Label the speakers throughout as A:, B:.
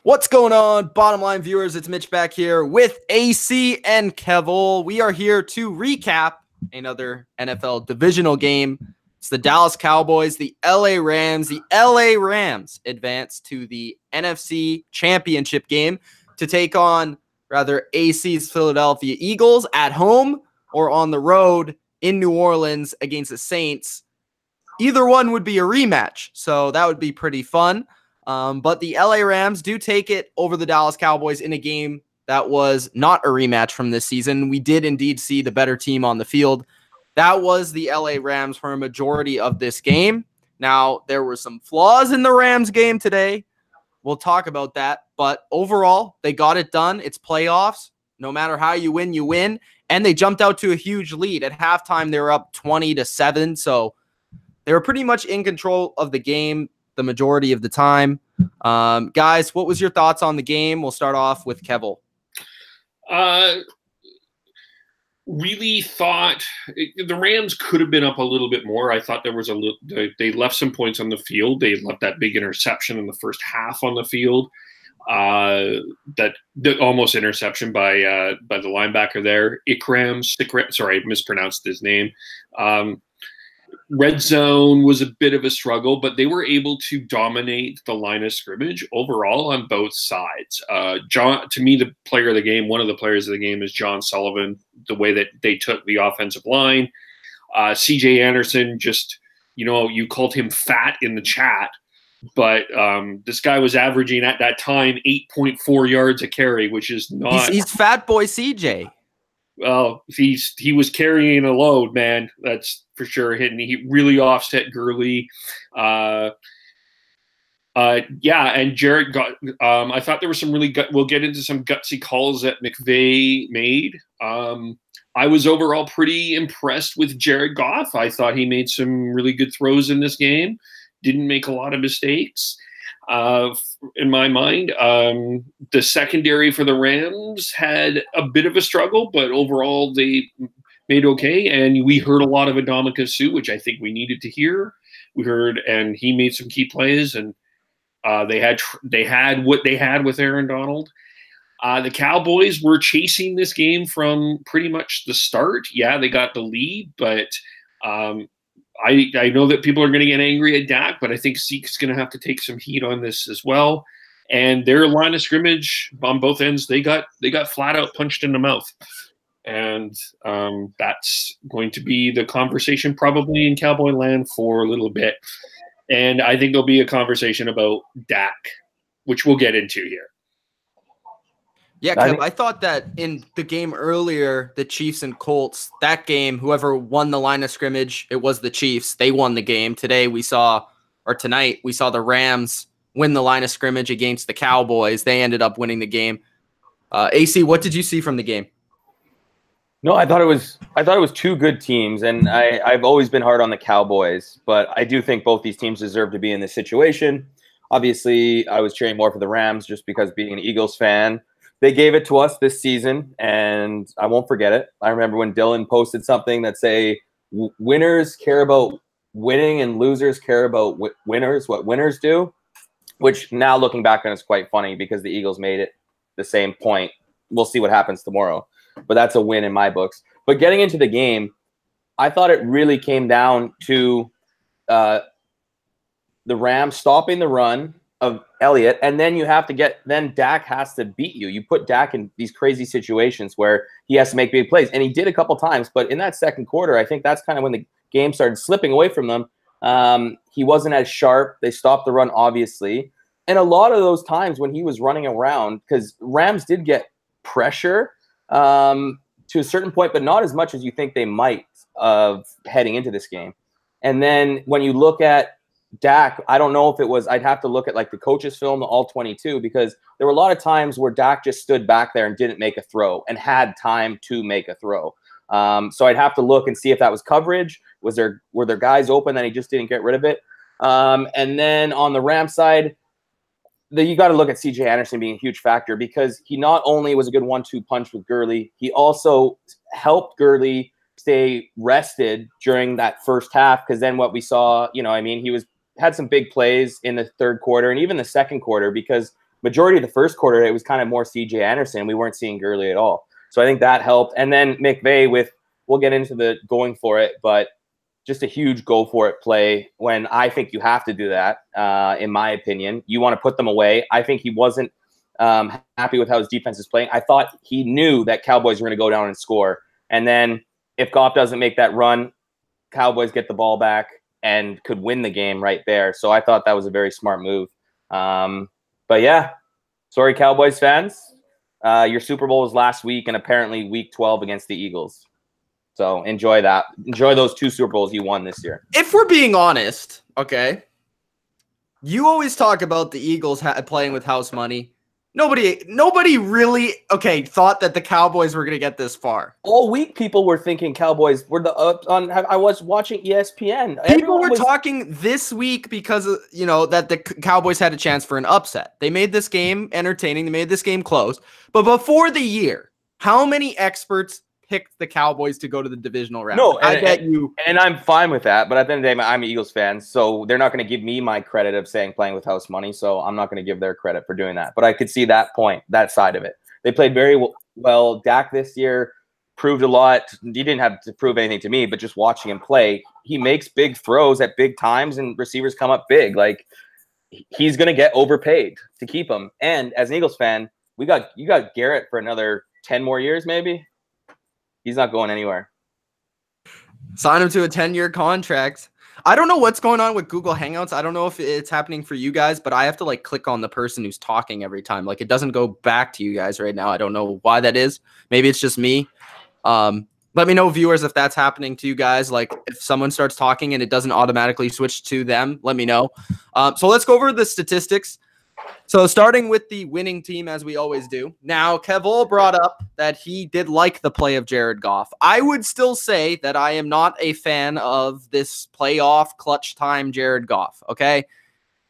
A: What's going on, Bottom Line viewers? It's Mitch back here with AC and Kevole. We are here to recap another NFL divisional game. It's the Dallas Cowboys, the LA Rams. The LA Rams advance to the NFC Championship game to take on, rather, AC's Philadelphia Eagles at home or on the road in New Orleans against the Saints. Either one would be a rematch, so that would be pretty fun. But the LA Rams do take it over the Dallas Cowboys in a game that was not a rematch from this season. We did indeed see the better team on the field. That was the LA Rams for a majority of this game. Now, there were some flaws in the Rams game today. We'll talk about that. But overall, they got it done. It's playoffs. No matter how you win, you win. And they jumped out to a huge lead. At halftime, they were up 20-7. So they were pretty much in control of the game the majority of the time. Guys, what was your thoughts on the game? We'll start off with Kevole.
B: Really thought the Rams could have been up a little bit more. I thought there was a little, they left some points on the field. They left that big interception in the first half on the field. That almost interception by the linebacker there. Ikram, sorry, I mispronounced his name. Red zone was a bit of a struggle, but they were able to dominate the line of scrimmage overall on both sides. To me, the player of the game, one of the players of the game is John Sullivan, the way that they took the offensive line. CJ Anderson, just, you called him fat in the chat, but this guy was averaging at that time 8.4 yards a carry, which is not.
A: He's fat boy CJ.
B: Well, he was carrying a load, man. That's for sure. He really offset Gurley. And Jared got. I thought there were some really we'll get into some gutsy calls that McVay made. I was overall pretty impressed with Jared Goff. I thought he made some really good throws in this game. Didn't make a lot of mistakes. In my mind, the secondary for the Rams had a bit of a struggle, but overall they made okay. And we heard a lot of Ndamukong Suh, which I think we needed to hear. We heard, and he made some key plays, and they had what they had with Aaron Donald. The Cowboys were chasing this game from pretty much the start. Yeah, they got the lead, but I know that people are going to get angry at Dak, but I think Zeke's going to have to take some heat on this as well. And their line of scrimmage on both ends, they got flat out punched in the mouth. And that's going to be the conversation probably in Cowboy land for a little bit. And I think there'll be a conversation about Dak, which we'll get into here.
A: Yeah, Kev, I thought that in the game earlier, the Chiefs and Colts, that game, whoever won the line of scrimmage, it was the Chiefs. They won the game. Tonight, we saw the Rams win the line of scrimmage against the Cowboys. They ended up winning the game. AC, what did you see from the game?
C: No, I thought it was two good teams, and I've always been hard on the Cowboys, but I do think both these teams deserve to be in this situation. Obviously, I was cheering more for the Rams just because being an Eagles fan. They gave it to us this season, and I won't forget it. I remember when Dylan posted something that say, winners care about winning and losers care about winners, what winners do, which now looking back on is quite funny because the Eagles made it the same point. We'll see what happens tomorrow, but that's a win in my books. But getting into the game, I thought it really came down to the Rams stopping the run of Elliott, and then Dak has to beat you. You put Dak in these crazy situations where he has to make big plays, and he did a couple times, but in that second quarter, I think that's kind of when the game started slipping away from them. He wasn't as sharp. They stopped the run, obviously, and a lot of those times when he was running around, because Rams did get pressure to a certain point, but not as much as you think they might of heading into this game. And then when you look at Dak, I don't know if it was, I'd have to look at like the coaches film, the all 22, because there were a lot of times where Dak just stood back there and didn't make a throw and had time to make a throw. So I'd have to look and see if that was coverage. Were there guys open that he just didn't get rid of it? And then on the Rams side, you got to look at CJ Anderson being a huge factor because he not only was a good 1-2 punch with Gurley, he also helped Gurley stay rested during that first half. Because then what we saw, he was had some big plays in the third quarter and even the second quarter, because majority of the first quarter, it was kind of more CJ Anderson. We weren't seeing Gurley at all. So I think that helped. And then McVay we'll get into the going for it, but just a huge go for it play when I think you have to do that, in my opinion. You want to put them away. I think he wasn't happy with how his defense is playing. I thought he knew that Cowboys were going to go down and score. And then if Goff doesn't make that run, Cowboys get the ball back and could win the game right there. So I thought that was a very smart move. But yeah, sorry, Cowboys fans. Your Super Bowl was last week and apparently week 12 against the Eagles. So enjoy that. Enjoy those 2 Super Bowls you won this year.
A: If we're being honest, okay, you always talk about the Eagles playing with house money. Nobody really, thought that the Cowboys were going to get this far.
C: All week, people were thinking Cowboys were I was watching ESPN.
A: People were talking this week because, that the Cowboys had a chance for an upset. They made this game entertaining. They made this game close. But before the year, how many experts picked the Cowboys to go to the divisional round?
C: No,
A: I bet you.
C: And I'm fine with that. But at the end of the day, I'm an Eagles fan, so they're not going to give me my credit of saying playing with house money. So I'm not going to give their credit for doing that. But I could see that point, that side of it. They played very well. Dak this year proved a lot. He didn't have to prove anything to me, but just watching him play, he makes big throws at big times, and receivers come up big. Like, he's going to get overpaid to keep him. And as an Eagles fan, you got Garrett for another 10 more years, maybe. He's not going anywhere.
A: Sign him to a 10-year contract. I don't know what's going on with Google Hangouts. I don't know if it's happening for you guys, but I have to click on the person who's talking every time. It doesn't go back to you guys right now. I don't know why that is. Maybe it's just me. Let me know, viewers, if that's happening to you guys. If someone starts talking and it doesn't automatically switch to them, let me know. So let's go over the statistics. So starting with the winning team, as we always do. Now, Kevole brought up that he did like the play of Jared Goff. I would still say that I am not a fan of this playoff clutch time Jared Goff, okay?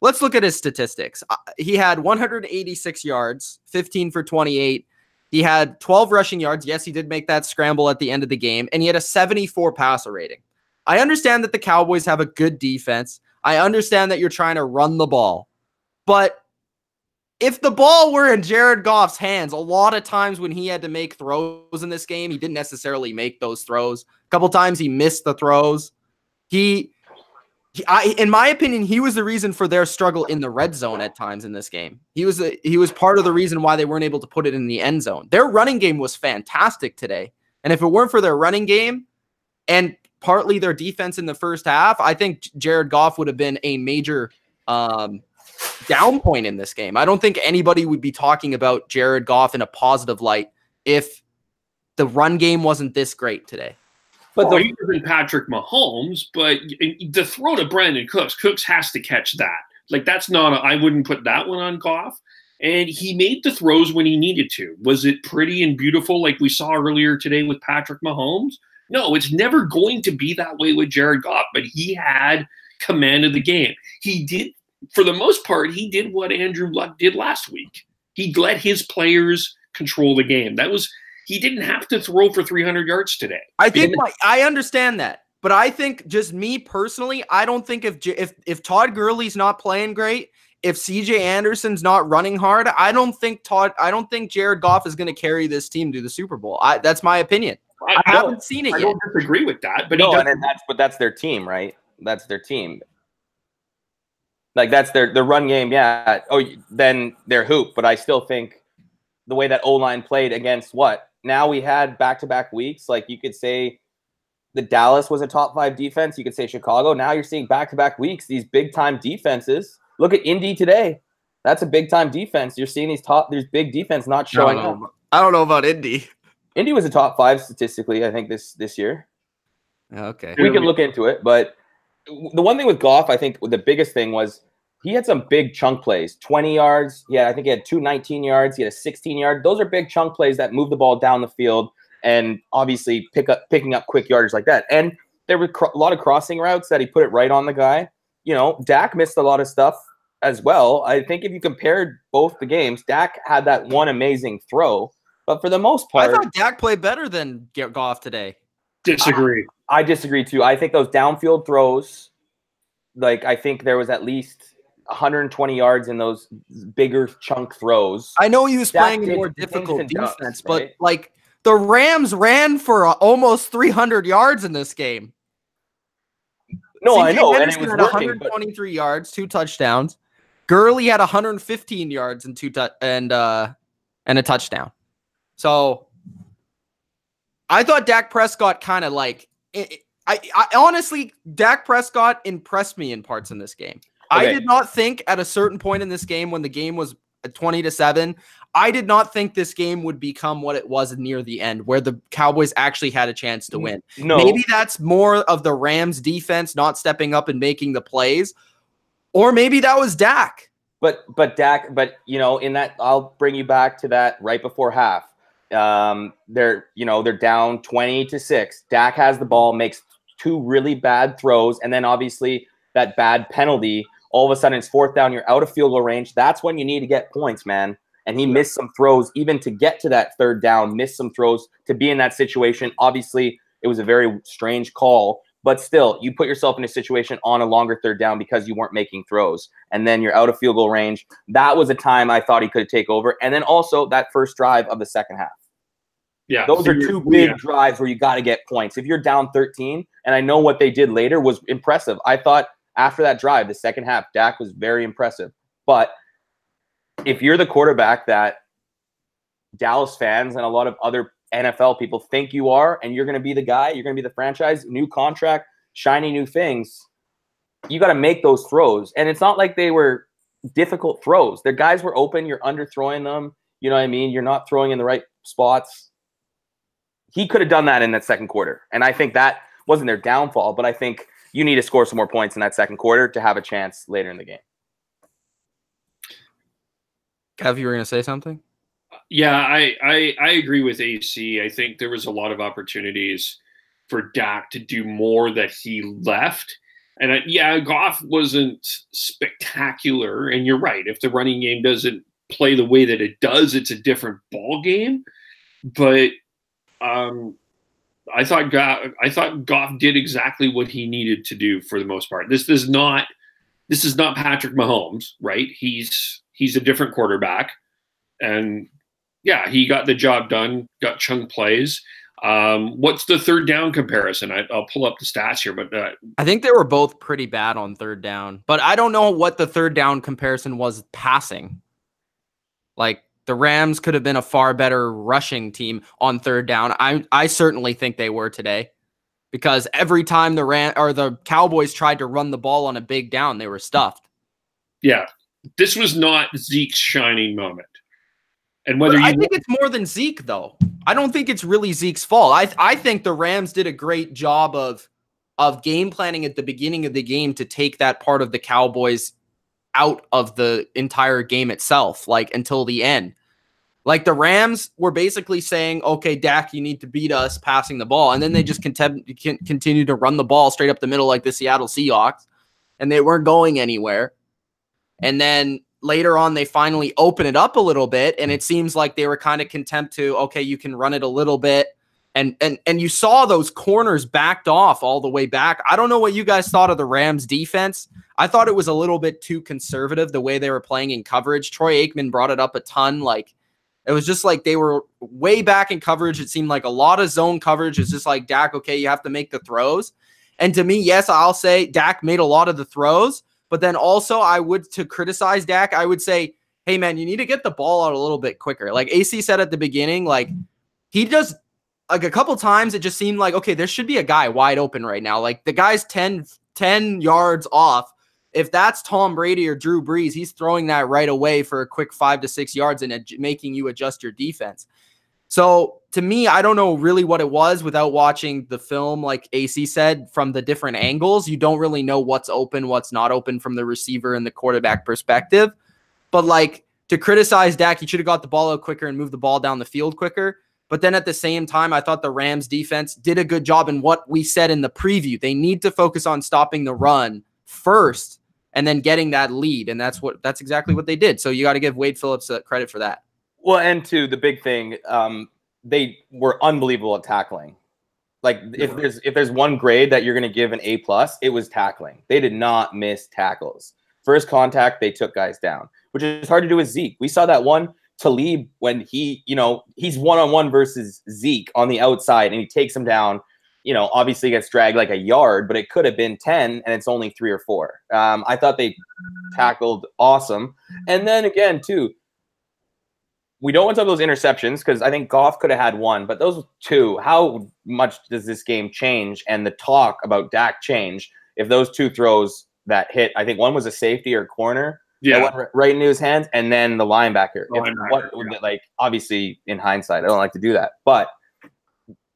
A: Let's look at his statistics. He had 186 yards, 15 for 28. He had 12 rushing yards. Yes, he did make that scramble at the end of the game, and he had a 74 passer rating. I understand that the Cowboys have a good defense. I understand that you're trying to run the ball, but if the ball were in Jared Goff's hands, a lot of times when he had to make throws in this game, he didn't necessarily make those throws. A couple times he missed the throws. In my opinion, he was the reason for their struggle in the red zone at times in this game. He was part of the reason why they weren't able to put it in the end zone. Their running game was fantastic today. And if it weren't for their running game and partly their defense in the first half, I think Jared Goff would have been a major down point in this game. I don't think anybody would be talking about Jared Goff in a positive light if the run game wasn't this great today.
B: But even Patrick Mahomes, but the throw to Brandon Cooks has to catch that. That's not I wouldn't put that one on Goff. And he made the throws when he needed to. Was it pretty and beautiful like we saw earlier today with Patrick Mahomes? No, it's never going to be that way with Jared Goff, but he had command of the game. He did. For the most part, he did what Andrew Luck did last week. He let his players control the game. He didn't have to throw for 300 yards today.
A: I understand that, but I think just me personally, I don't think if Todd Gurley's not playing great, if CJ Anderson's not running hard, I don't think Jared Goff is going to carry this team to the Super Bowl. That's my opinion. I haven't seen it yet.
B: I don't disagree with that, but
C: that's their team, right? That's their team. That's their run game, yeah. Then their hoop. But I still think the way that O-line played against what? Now we had back-to-back weeks. You could say the Dallas was a top 5 defense. You could say Chicago. Now you're seeing back-to-back weeks, these big-time defenses. Look at Indy today. That's a big-time defense. You're seeing these big defense not showing up.
A: I don't know about Indy.
C: Indy was a top 5 statistically, I think, this year.
A: Okay.
C: We can look into it, but the one thing with Goff, I think the biggest thing was he had some big chunk plays, 20 yards. Yeah, I think he had 19 yards. He had a 16-yard. Those are big chunk plays that move the ball down the field and obviously picking up quick yardage like that. And there were a lot of crossing routes that he put it right on the guy. Dak missed a lot of stuff as well. I think if you compared both the games, Dak had that one amazing throw. But for the most part,
A: I thought Dak played better than Goff today.
B: Disagree.
C: I disagree too. I think those downfield throws Like, I think there was at least 120 yards in those bigger chunk throws.
A: I know he was
C: Dak
A: playing a
C: did
A: more
C: things
A: difficult
C: and ducks,
A: defense,
C: right?
A: but like the Rams ran for almost 300 yards in this game.
C: No, I
A: CJ
C: know, and it
A: Henderson
C: was
A: had
C: working.
A: 123 yards, 2 touchdowns. Gurley had 115 yards and and a touchdown. So I thought Dak Prescott kind of like I honestly, Dak Prescott impressed me in parts in this game.
C: Okay.
A: I did not think at a certain point in this game when the game was 20-7, I did not think this game would become what it was near the end, where the Cowboys actually had a chance to win.
C: No.
A: Maybe that's more of the Rams defense not stepping up and making the plays, or maybe that was Dak.
C: But you know, in that, I'll bring you back to that right before half. They're down 20-6. Dak has the ball, makes 2 really bad throws, and then obviously that bad penalty. All of a sudden, it's 4th down. You're out of field goal range. That's when you need to get points, man. And he missed some throws, even to get to that 3rd down. Missed some throws to be in that situation. Obviously, it was a very strange call, but still, you put yourself in a situation on a longer 3rd down because you weren't making throws, and then you're out of field goal range. That was a time I thought he could take over, and then also that first drive of the second half.
B: Yeah,
C: those are 2 big drives where you got to get points. If you're down 13, and I know what they did later was impressive. I thought after that drive, the second half, Dak was very impressive. But if you're the quarterback that Dallas fans and a lot of other NFL people think you are, and you're going to be the guy, you're going to be the franchise, new contract, shiny new things, you got to make those throws. And it's not like they were difficult throws. The guys were open. You're underthrowing them. You know what I mean? You're not throwing in the right spots. He could have done that in that second quarter. And I think that wasn't their downfall, but I think you need to score some more points in that second quarter to have a chance later in the game.
A: Kev, you were going to say something?
B: Yeah, I agree with AC. I think there was a lot of opportunities for Dak to do more that he left. And Goff wasn't spectacular. And you're right. If the running game doesn't play the way that it does, it's a different ball game. But I thought Goff did exactly what he needed to do for the most part. This is not Patrick Mahomes, right? He's a different quarterback, and yeah, he got the job done. Got chunk plays. What's the 3rd down comparison? I'll pull up the stats here, but
A: I think they were both pretty bad on 3rd down. But I don't know what the 3rd down comparison was passing. Like, the Rams could have been a far better rushing team on 3rd down. I certainly think they were today, because every time the Cowboys tried to run the ball on a big down, they were stuffed.
B: Yeah, this was not Zeke's shining moment. And
A: I think it's more than Zeke, though. I don't think it's really Zeke's fault. I think the Rams did a great job of game planning at the beginning of the game to take that part of the Cowboys out of the entire game itself, like until the end. Like, the Rams were basically saying, okay, Dak, you need to beat us passing the ball. And then they just continue to run the ball straight up the middle like the Seattle Seahawks, and they weren't going anywhere. And then later on, they finally open it up a little bit, and it seems like they were kind of content to, okay, you can run it a little bit. And you saw those corners backed off all the way back. I don't know what you guys thought of the Rams defense. I thought it was a little bit too conservative the way they were playing in coverage. Troy Aikman brought it up a ton. Like, it was just like they were way back in coverage. It seemed like a lot of zone coverage. It's just like, Dak, okay, you have to make the throws. And to me, yes, I'll say Dak made a lot of the throws. But then also to criticize Dak, I would say, hey, man, you need to get the ball out a little bit quicker. Like AC said at the beginning, like, he just, like, a couple times it just seemed like, okay, there should be a guy wide open right now. Like, the guy's 10 yards off. If that's Tom Brady or Drew Brees, he's throwing that right away for a quick 5 to 6 yards and making you adjust your defense. So to me, I don't know really what it was without watching the film. Like AC said, from the different angles, you don't really know what's open, what's not open from the receiver and the quarterback perspective. But like, to criticize Dak, he should have got the ball out quicker and moved the ball down the field quicker. But then at the same time, I thought the Rams defense did a good job in what we said in the preview. They need to focus on stopping the run first and then getting that lead. And that's exactly what they did. So you got to give Wade Phillips credit for that.
C: Well, and to the big thing, they were unbelievable at tackling. Like if there's one grade that you're going to give an A+, it was tackling. They did not miss tackles. First contact, they took guys down, which is hard to do with Zeke. We saw that one Talib when he's one-on-one versus Zeke on the outside and he takes him down. Obviously gets dragged like a yard, but it could have been 10 and it's only 3 or 4. I thought they tackled awesome. And then again, too, we don't want to talk those interceptions because I think Goff could have had 1, but those 2, how much does this game change and the talk about Dak change if those 2 throws that hit? I think one was a safety or corner. Yeah, that went right into his hands, and then the linebacker. Obviously, in hindsight, I don't like to do that, but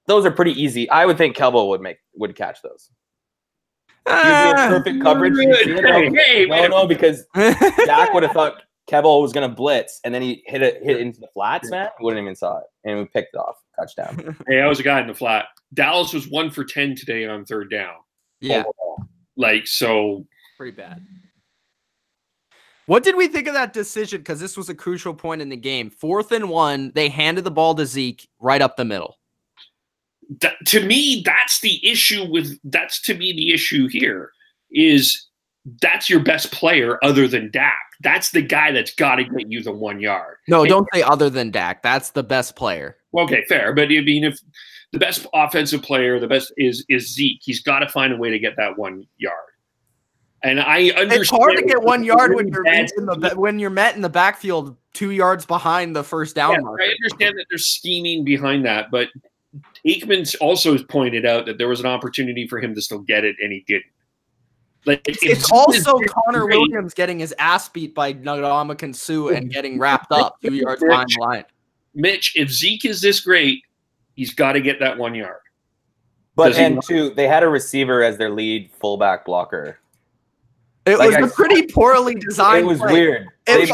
C: those are pretty easy. I would think Kevole would catch those. He'd be in perfect coverage. No, because Dak would have thought Kevole was going to blitz, and then he hit into the flats, man. He wouldn't even saw it, and we picked it off. Touchdown.
B: Hey, I was a guy in the flat. Dallas was 1 for 10 today on 3rd down.
A: Yeah.
B: So.
A: Pretty bad. What did we think of that decision? Because this was a crucial point in the game. 4th and 1, they handed the ball to Zeke right up the middle.
B: To me, that's the issue the issue here is that's your best player other than Dak. That's the guy that's got to get you the 1 yard.
A: No, don't say other than Dak. That's the best player.
B: Okay, fair. But I mean, if the best offensive player, the best is Zeke, he's got to find a way to get that 1 yard. And I understand
A: it's hard to get 1 yard when you're met in the backfield 2 yards behind the first down marker.
B: I understand that there's scheming behind that, but Aikman's also pointed out that there was an opportunity for him to still get it, and he didn't.
A: It's also Connor Williams getting his ass beat by Ndamukong Suh and getting wrapped up 2 yards behind the line.
B: Mitch, if Zeke is this great, he's got to get that 1 yard.
C: But they had a receiver as their lead fullback blocker.
A: It was a pretty poorly designed.
C: It was
A: play.
C: weird.
A: If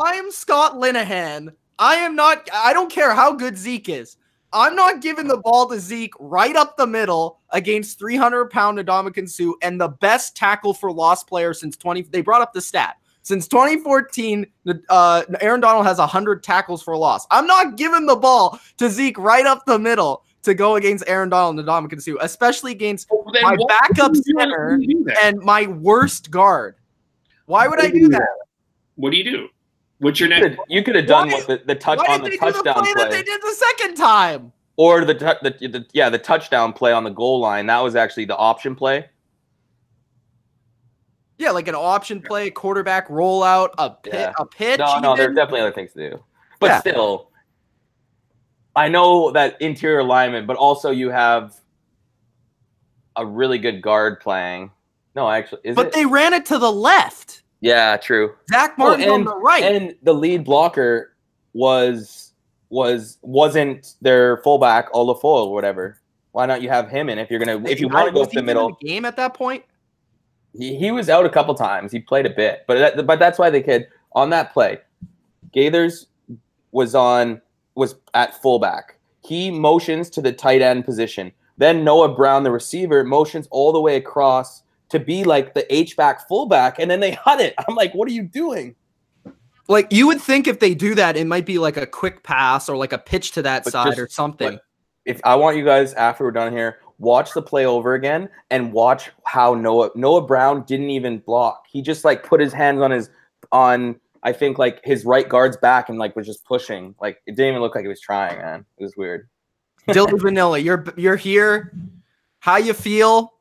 A: I'm Scott Linehan, I don't care how good Zeke is. I'm not giving the ball to Zeke right up the middle against 300-pound Ndamukong Suh and the best tackle for loss player since 20. They brought up the stat. Since 2014, Aaron Donald has 100 tackles for loss. I'm not giving the ball to Zeke right up the middle to go against Aaron Donald and Ndamukong Suh, especially against my backup center and my worst guard. Why would I do that?
B: What do you do? What's your next?
C: You could have done the touch on the touchdown play
A: that they did the second time,
C: or the touchdown play on the goal line. That was actually the option play.
A: Yeah, like an option play, quarterback rollout, a pitch.
C: No, there's definitely other things to do, but still. I know that interior alignment, but also you have a really good guard playing. No, actually,
A: they ran it to the left.
C: Yeah, true.
A: Zach Martin on the right,
C: and the lead blocker wasn't their fullback Olafo or whatever. Why not you have him in if you want to go to the middle?
A: In the game at that point,
C: he was out a couple times. He played a bit, but that's why they could on that play. Gaithers was at fullback. He motions to the tight end position. Then Noah Brown, the receiver, motions all the way across to be like the H-back fullback, and then they hut it. I'm like, what are you doing?
A: Like, you would think if they do that, it might be like a quick pass or like a pitch to that side or something.
C: If I want you guys, after we're done here, watch the play over again and watch how Noah Brown didn't even block. He just like put his hands on I think like his right guard's back and like was just pushing. Like it didn't even look like he was trying, man. It was weird.
A: Dylan Vanilla, you're here. How you feel?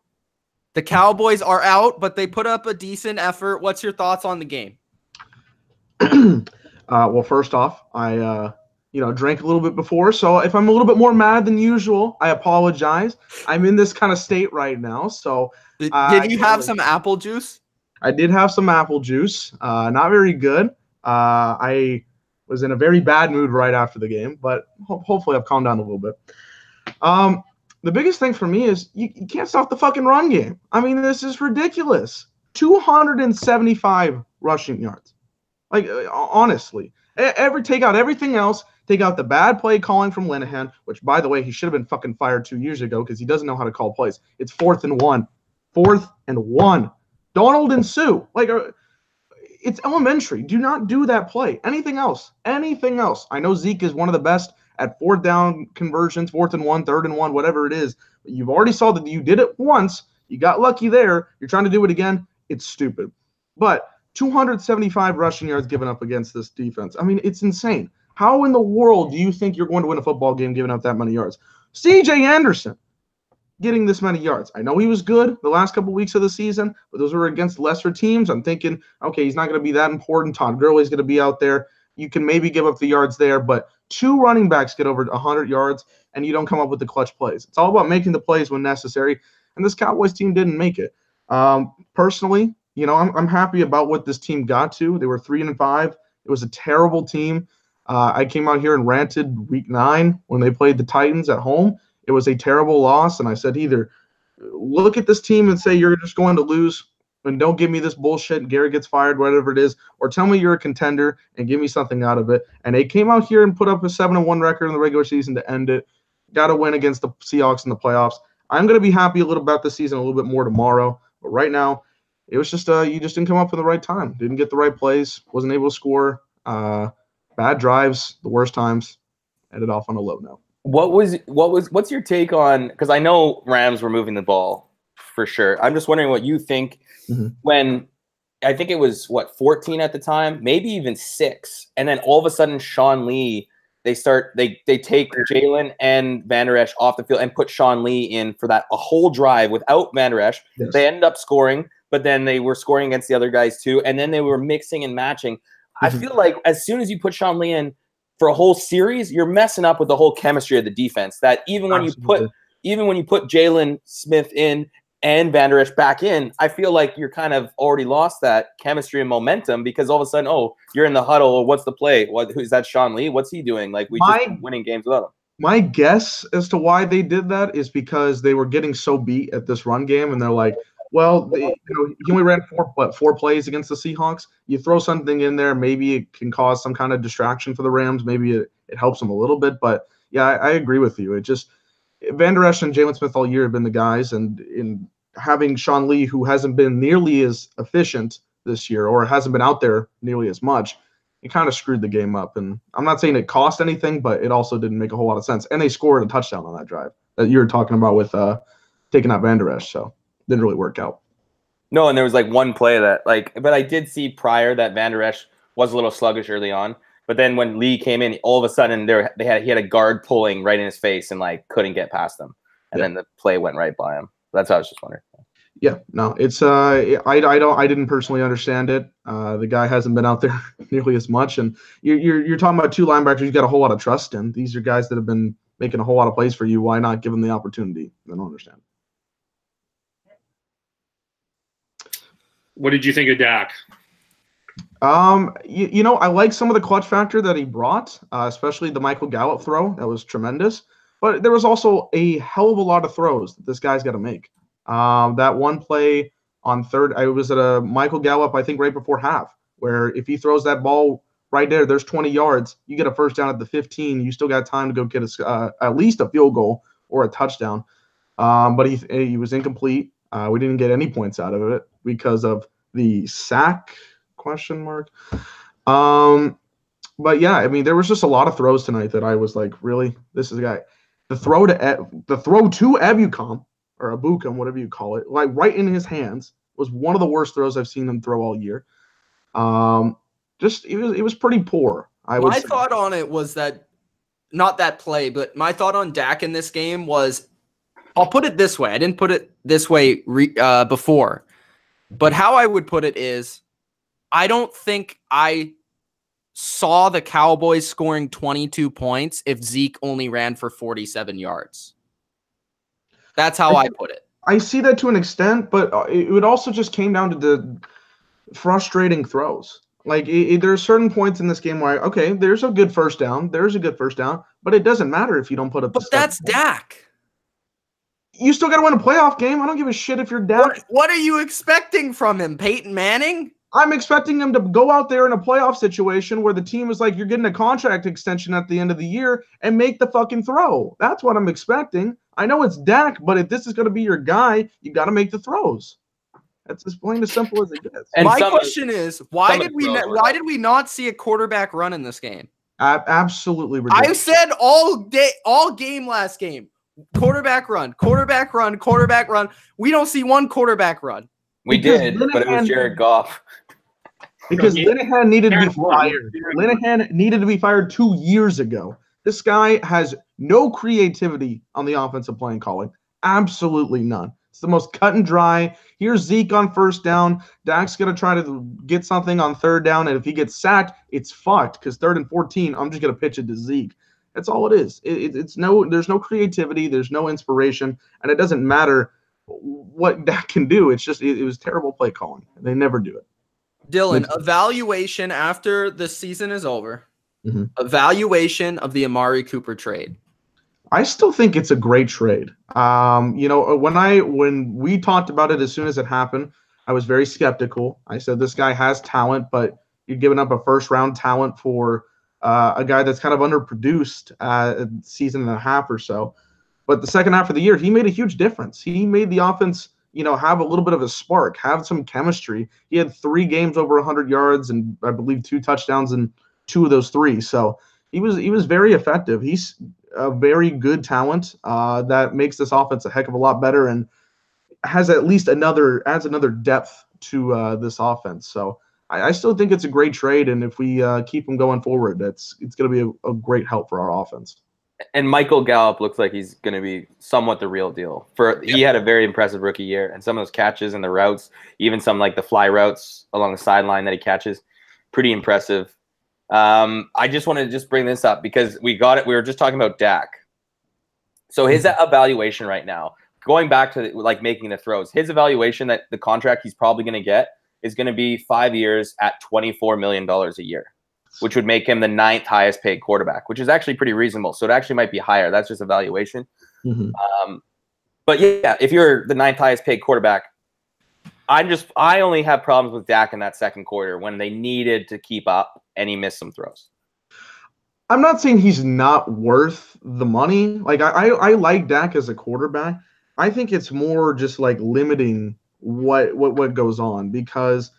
A: The Cowboys are out, but they put up a decent effort. What's your thoughts on the game?
D: Well, first off, I drank a little bit before, so if I'm a little bit more mad than usual, I apologize. I'm in this kind of state right now, so
A: did you have some apple juice?
D: I did have some apple juice. Not very good. I was in a very bad mood right after the game, but hopefully I've calmed down a little bit. The biggest thing for me is you can't stop the fucking run game. I mean, this is ridiculous. 275 rushing yards. Like, honestly. Take out everything else. Take out the bad play calling from Linehan, which, by the way, he should have been fucking fired 2 years ago because he doesn't know how to call plays. It's 4th and 1. 4th and 1. Donald and Suh. Like, it's elementary. Do not do that play. Anything else. I know Zeke is one of the best at 4th down conversions, 4th and 1, 3rd and 1, whatever it is. But you've already saw that you did it once. You got lucky there. You're trying to do it again. It's stupid. But 275 rushing yards given up against this defense. I mean, it's insane. How in the world do you think you're going to win a football game giving up that many yards? C.J. Anderson getting this many yards. I know he was good the last couple weeks of the season, but those were against lesser teams. I'm thinking, okay, he's not going to be that important. Todd Gurley's going to be out there. You can maybe give up the yards there, but 2 running backs get over 100 yards, and you don't come up with the clutch plays. It's all about making the plays when necessary, and this Cowboys team didn't make it. Personally, I'm happy about what this team got to. They were 3-5. It was a terrible team. I came out here and ranted week 9 when they played the Titans at home. It was a terrible loss, and I said either look at this team and say you're just going to lose and don't give me this bullshit, Garrett gets fired, whatever it is, or tell me you're a contender and give me something out of it. And they came out here and put up a 7-1 record in the regular season to end it. Got to win against the Seahawks in the playoffs. I'm going to be happy a little about this season, a little bit more tomorrow. But right now, it was just you just didn't come up with the right time. Didn't get the right plays. Wasn't able to score. Bad drives, the worst times. Ended off on a low note.
C: What's your take on, because I know Rams were moving the ball for sure. I'm just wondering what you think when I think it was 14 at the time, maybe even 6, and then all of a sudden Sean Lee, they take Jalen and Van Der Esch off the field and put Sean Lee in for a whole drive without Van Der Esch. Yes. They ended up scoring, but then they were scoring against the other guys too, and then they were mixing and matching. I feel like as soon as you put Sean Lee in for a whole series, you're messing up with the whole chemistry of the defense. That even when you put Jalen Smith in and Van Der Esch back in, I feel like you're kind of already lost that chemistry and momentum, because all of a sudden, you're in the huddle. Or what's the play? Who's that? Sean Lee? What's he doing? Like just winning games without him.
D: My guess as to why they did that is because they were getting so beat at this run game, and they're like, well, he only ran 4 plays against the Seahawks. You throw something in there, maybe it can cause some kind of distraction for the Rams. Maybe it helps them a little bit. But, yeah, I agree with you. It just Van Der Esch and Jalen Smith all year have been the guys. And in having Sean Lee, who hasn't been nearly as efficient this year or hasn't been out there nearly as much, it kind of screwed the game up. And I'm not saying it cost anything, but it also didn't make a whole lot of sense. And they scored a touchdown on that drive that you were talking about with taking out Van Der Esch. So didn't really work out.
C: No, and there was one play that but I did see prior that Van Der Esch was a little sluggish early on, but then when Lee came in, all of a sudden he had a guard pulling right in his face and couldn't get past him, and then the play went right by him. That's what I was just wondering.
D: Yeah, no, it's I didn't personally understand it. The guy hasn't been out there nearly as much, and you're talking about 2 linebackers you got a whole lot of trust in. These are guys that have been making a whole lot of plays for you. Why not give them the opportunity? I don't understand.
B: What did you think of Dak?
D: I like some of the clutch factor that he brought, especially the Michael Gallup throw. That was tremendous. But there was also a hell of a lot of throws that this guy's got to make. That one play on third, I was at a Michael Gallup, I think right before half, where if he throws that ball right there's 20 yards. You get a first down at the 15. You still got time to go get at least a field goal or a touchdown. But he was incomplete. We didn't get any points out of it because of the sack ? But yeah, I mean, there was just a lot of throws tonight that I was like, really, this is a guy. The throw to Ebukam or Abukum, whatever you call it, right in his hands was one of the worst throws I've seen him throw all year. It was pretty poor.
A: My thought on it was that, not that play, but my thought on Dak in this game was, I'll put it this way. I didn't put it this way before, but how I would put it is, I don't think I saw the Cowboys scoring 22 points if Zeke only ran for 47 yards. That's how I put it.
D: I see that to an extent, but it would also just came down to the frustrating throws. There are certain points in this game where, okay, there's a good first down. There's a good first down, but it doesn't matter if you don't put up the
A: But that's Dak.
D: You still got to win a playoff game. I don't give a shit if you're Dak.
A: What are you expecting from him, Peyton Manning?
D: I'm expecting him to go out there in a playoff situation where the team is like, you're getting a contract extension at the end of the year and make the fucking throw. That's what I'm expecting. I know it's Dak, but if this is going to be your guy, you got to make the throws. That's as plain as simple as it gets.
A: And my question is, why did we not see a quarterback run in this game?
D: Absolutely ridiculous.
A: I said all game last game. Quarterback run, quarterback run, quarterback run. We don't see one quarterback run.
C: We did, but it was Jared Goff.
D: Because Linehan needed to be fired. Linehan needed to be fired 2 years ago. This guy has no creativity on the offensive playing calling. Absolutely none. It's the most cut and dry. Here's Zeke on first down. Dak's going to try to get something on third down, and if he gets sacked, it's fucked because 3rd and 14, I'm just going to pitch it to Zeke. That's all it is. There's no creativity. There's no inspiration, and it doesn't matter what Dak can do. It's just it was terrible play calling. They never do it.
A: Dylan, evaluation after the season is over. Evaluation of the Amari Cooper trade.
D: I still think it's a great trade. When we talked about it as soon as it happened, I was very skeptical. I said this guy has talent, but you're giving up a first-round talent for a guy that's kind of underproduced a season and a half or so. But the second half of the year, he made a huge difference. He made the offense, have a little bit of a spark, have some chemistry. He had 3 games over 100 yards and I believe 2 touchdowns in 2 of those 3. So he was very effective. He's a very good talent that makes this offense a heck of a lot better and has at least adds another depth to this offense. So I still think it's a great trade, and if we keep him going forward, it's going to be a great help for our offense.
C: And Michael Gallup looks like he's going to be somewhat the real deal. He had a very impressive rookie year, and some of those catches and the routes, even some like the fly routes along the sideline that he catches, pretty impressive. I just want to bring this up because we were just talking about Dak. So his evaluation right now, going back to like making the throws, his evaluation that the contract he's probably going to get is going to be 5 years at $24 million a year, which would make him the 9th highest paid quarterback, which is actually pretty reasonable. So it actually might be higher. That's just evaluation. But yeah, if you're the 9th highest paid quarterback, I only have problems with Dak in that second quarter when they needed to keep up and he missed some throws.
D: I'm not saying he's not worth the money. Like I like Dak as a quarterback. I think it's more just like limiting what goes on, because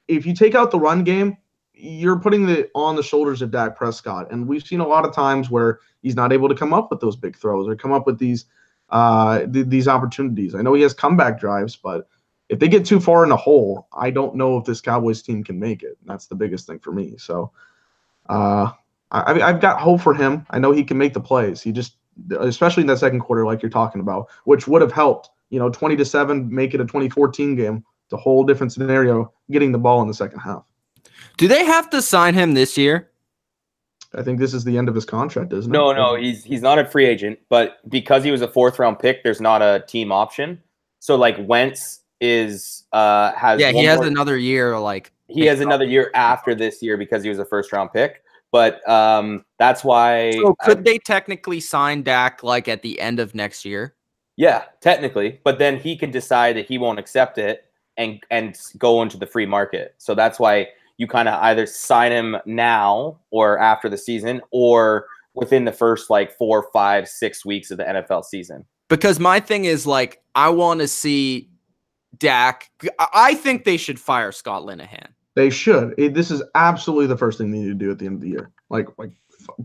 D: if you take out the run game, you're putting it on the shoulders of Dak Prescott. And we've seen a lot of times where he's not able to come up with those big throws or come up with these opportunities. I know he has comeback drives, but if they get too far in a hole, I don't know if this Cowboys team can make it. That's the biggest thing for me. So I've got hope for him. I know he can make the plays. He just, especially in that second quarter, like you're talking about, which would have helped, 20-7, make it a 2014 game. It's a whole different scenario getting the ball in the second half.
A: Do they have to sign him this year?
D: I think this is the end of his contract, isn't it?
C: No, he's not a free agent, but because he was a 4th-round pick, there's not a team option. So like Wentz he has another year. He has another year after this year because he was a 1st-round pick. But that's why.
A: So could they technically sign Dak like at the end of next year?
C: Yeah, technically. But then he can decide that he won't accept it and go into the free market. So that's why you kind of either sign him now or after the season or within the first 4, 5, 6 weeks of the NFL season.
A: Because my thing is I want to see Dak. I think they should fire Scott Linehan.
D: They should. This is absolutely the first thing they need to do at the end of the year, like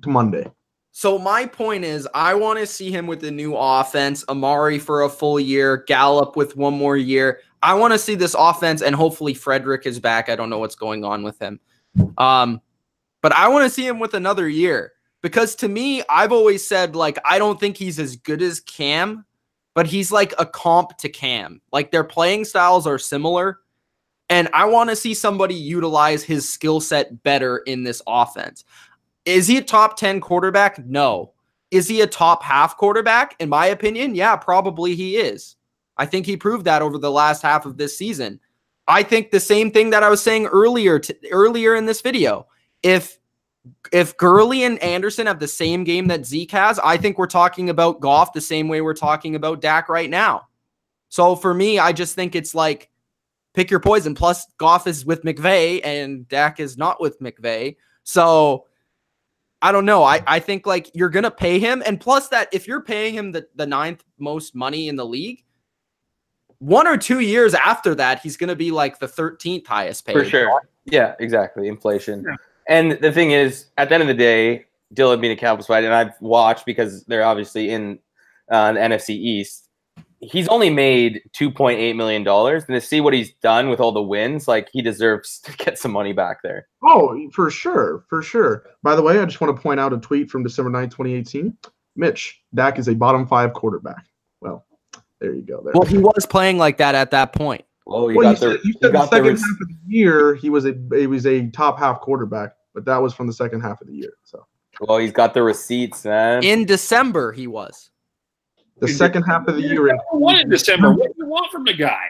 D: to Monday.
A: So my point is, I want to see him with the new offense, Amari for a full year, Gallup with 1 more year. I want to see this offense, and hopefully Frederick is back. I don't know what's going on with him. But I want to see him with another year, because to me, I've always said, I don't think he's as good as Cam, but he's like a comp to Cam. Their playing styles are similar. And I want to see somebody utilize his skill set better in this offense. Is he a top 10 quarterback? No. Is he a top half quarterback? In my opinion, yeah, probably he is. I think he proved that over the last half of this season. I think the same thing that I was saying earlier in this video. If Gurley and Anderson have the same game that Zeke has, I think we're talking about Goff the same way we're talking about Dak right now. So for me, I just think it's pick your poison. Plus, Goff is with McVay and Dak is not with McVay. So I don't know. I think you're going to pay him. And plus that, if you're paying him the 9th most money in the league, 1 or 2 years after that, he's going to be the 13th highest paid.
C: For sure. Yeah, exactly. Inflation. Yeah. And the thing is, at the end of the day, Dylan being a Cowboys fan, and I've watched because they're obviously in the NFC East. He's only made $2.8 million, and to see what he's done with all the wins, like he deserves to get some money back there.
D: Oh, for sure, for sure. By the way, I just want to point out a tweet from December 9th, 2018. Mitch, Dak is a bottom 5 quarterback. Well, there you go. There.
A: Well, he was playing like that at that point.
C: Oh,
D: You said the second half of the year he was a top half quarterback, but that was from the second half of the year. So.
C: Well, he's got the receipts, man.
A: In December, he was.
D: The second half of the year.
B: What in December? What do you want from the guy?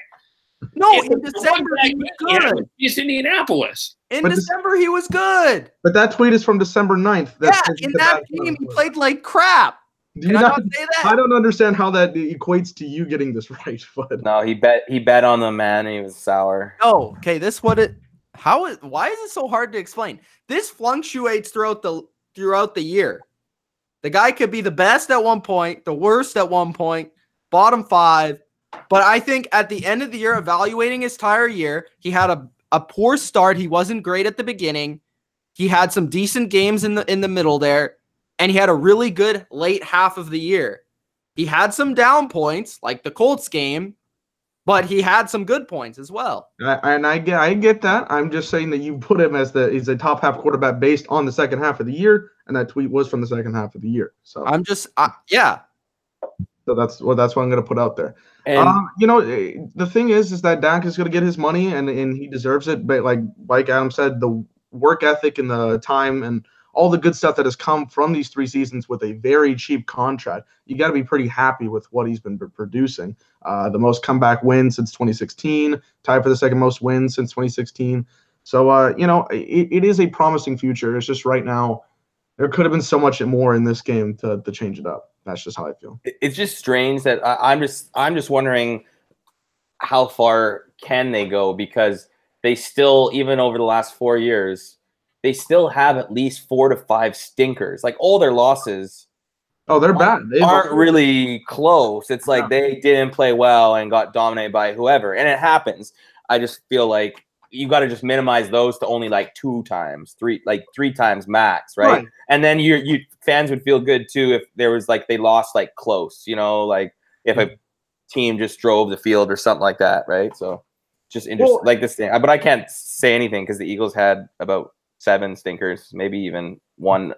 A: No, in December he was good.
B: He's Indianapolis.
A: In December he was good.
D: But that tweet is from December 9th.
A: In that game he played like crap.
D: Do you not say that? I don't understand how that equates to you getting this right, but
C: no, he bet on them, man, and he was sour.
A: Oh, okay. Why is it so hard to explain? This fluctuates throughout the year. The guy could be the best at one point, the worst at one point, bottom 5. But I think at the end of the year, evaluating his entire year, he had a poor start. He wasn't great at the beginning. He had some decent games in the middle there, and he had a really good late half of the year. He had some down points, like the Colts game, but he had some good points as well.
D: And I get that. I'm just saying that you put him as he's a top half quarterback based on the second half of the year, and that tweet was from the second half of the year. So
A: I'm just yeah.
D: So that's what I'm going to put out there.
C: And
D: the thing is that Dak is going to get his money, and he deserves it. But like Adam said, the work ethic and the time and all the good stuff that has come from these 3 seasons with a very cheap contract, you got to be pretty happy with what he's been producing. The most comeback wins since 2016, tied for the second most wins since 2016. So, it is a promising future. It's just right now there could have been so much more in this game to change it up. That's just how I feel.
C: It's just strange that I'm just wondering how far can they go, because they still, even over the last 4 years, they still have at least 4 to 5 stinkers. Like all their losses,
D: they're bad. They
C: aren't really close. It's like they didn't play well and got dominated by whoever, and it happens. I just feel like you got to just minimize those to only like 2 times, 3 times max, right? And then you fans would feel good too if there was like they lost like close, like if a team just drove the field or something like that, right? So just interesting, like this thing. But I can't say anything because the Eagles had about 7 stinkers, maybe even 1.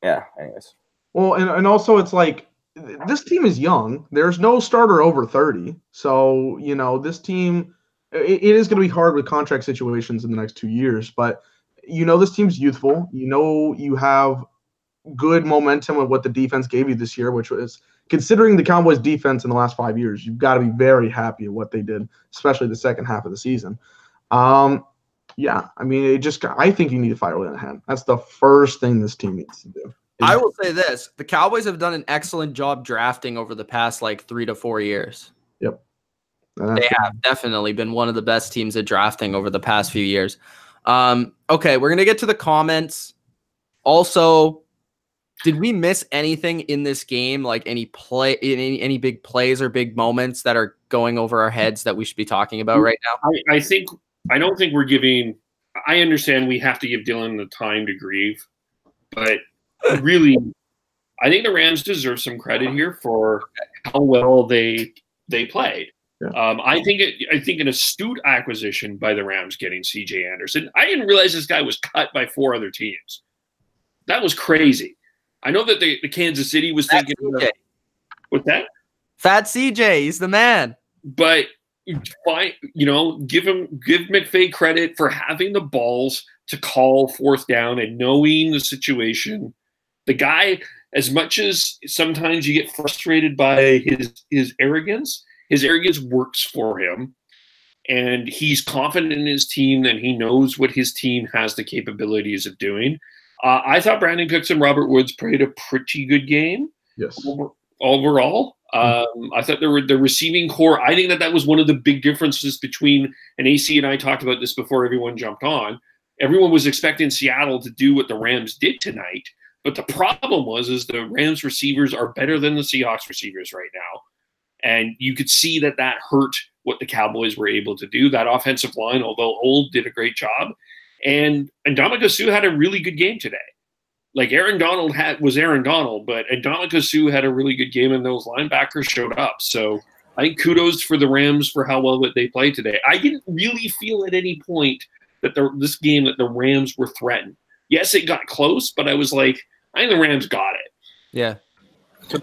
C: Yeah. Anyways.
D: Well, and also it's like this team is young. There's no starter over 30, so this team. It is going to be hard with contract situations in the next 2 years, but this team's youthful. You have good momentum of what the defense gave you this year, which was, considering the Cowboys defense in the last 5 years, you've got to be very happy at what they did, especially the second half of the season. Yeah, I mean, I think you need to fire Linehan. That's the first thing this team needs to do.
A: I will say this: the Cowboys have done an excellent job drafting over the past 3 to 4 years.
D: Yep.
A: They have definitely been one of the best teams at drafting over the past few years. Okay, we're going to get to the comments. Also, did we miss anything in this game, like any big plays or big moments that are going over our heads that we should be talking about right now?
B: I don't think we're giving – I understand we have to give Dylan the time to grieve, but really I think the Rams deserve some credit here for how well they played. Yeah. I think an astute acquisition by the Rams getting C.J. Anderson. I didn't realize this guy was cut by 4 other teams. That was crazy. I know that the Kansas City was thinking what's that?
A: Fat C.J. He's the man.
B: But fine, give McVay credit for having the balls to call 4th down and knowing the situation. The guy, as much as sometimes you get frustrated by his arrogance. His arrogance works for him, and he's confident in his team, and he knows what his team has the capabilities of doing. I thought Brandon Cooks and Robert Woods played a pretty good game.
D: Yes.
B: Overall. I thought the receiving core, I think that was one of the big differences between, and AC and I talked about this before everyone jumped on. Everyone was expecting Seattle to do what the Rams did tonight, but the problem was the Rams receivers are better than the Seahawks receivers right now. And you could see that hurt what the Cowboys were able to do. That offensive line, although old, did a great job. And Ndamukong Suh had a really good game today. Like Aaron Donald was Aaron Donald, but Ndamukong Suh had a really good game, and those linebackers showed up. So I think kudos for the Rams for how well that they played today. I didn't really feel at any point that this game that the Rams were threatened. Yes, it got close, but I was like, I think the Rams got it.
A: Yeah.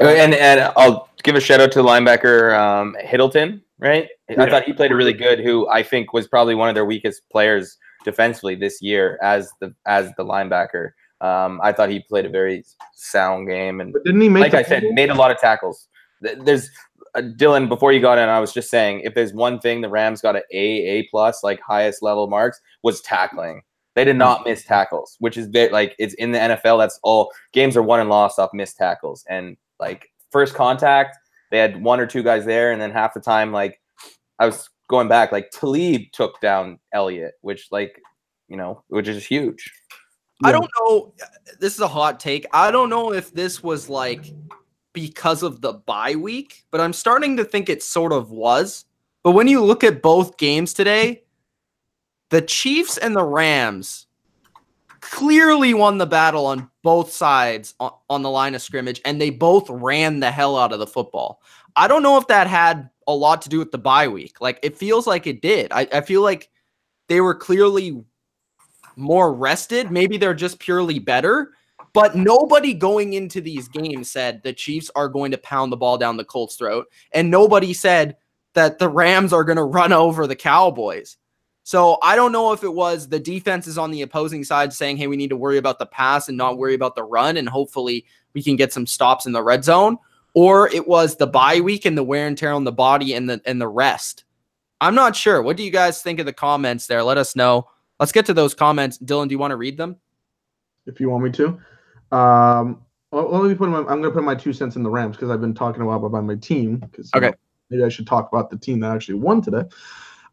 C: And I'll give a shout out to the linebacker Hiddleton, right? Yeah. I thought he played a really good, who I think was probably one of their weakest players defensively this year as the linebacker. I thought he played a very sound game, and
D: but didn't he make,
C: like I said, made a lot of tackles. There's Dylan, before you got in, I was just saying, if there's one thing the Rams got an A plus, like highest level marks, was tackling. They did not miss tackles, which is like, it's in the NFL. That's all games are won and lost off missed tackles. And like first contact, they had one or two guys there, and then half the time, like I was going back, like Talib took down Elliott, which which is huge.
A: I don't know. This is a hot take. I don't know if this was like because of the bye week, but I'm starting to think it sort of was. But when you look at both games today, the Chiefs and the Rams clearly won the battle on both sides on the line of scrimmage, and they both ran the hell out of the football. I don't know if that had a lot to do with the bye week. Like, it feels like it did. I feel like they were clearly more rested. Maybe they're just purely better. But nobody going into these games said the Chiefs are going to pound the ball down the Colts' throat. And nobody said that the Rams are going to run over the Cowboys. So I don't know if it was the defenses on the opposing side saying, hey, we need to worry about the pass and not worry about the run, and hopefully we can get some stops in the red zone, or it was the bye week and the wear and tear on the body and the rest. I'm not sure. What do you guys think of the comments there? Let us know. Let's get to those comments. Dylan, do you want to read them?
D: If you want me to. Well, let me I'm going to put my 2 cents in the Rams because I've been talking a lot about my team. Okay. Maybe I should talk about the team that actually won today.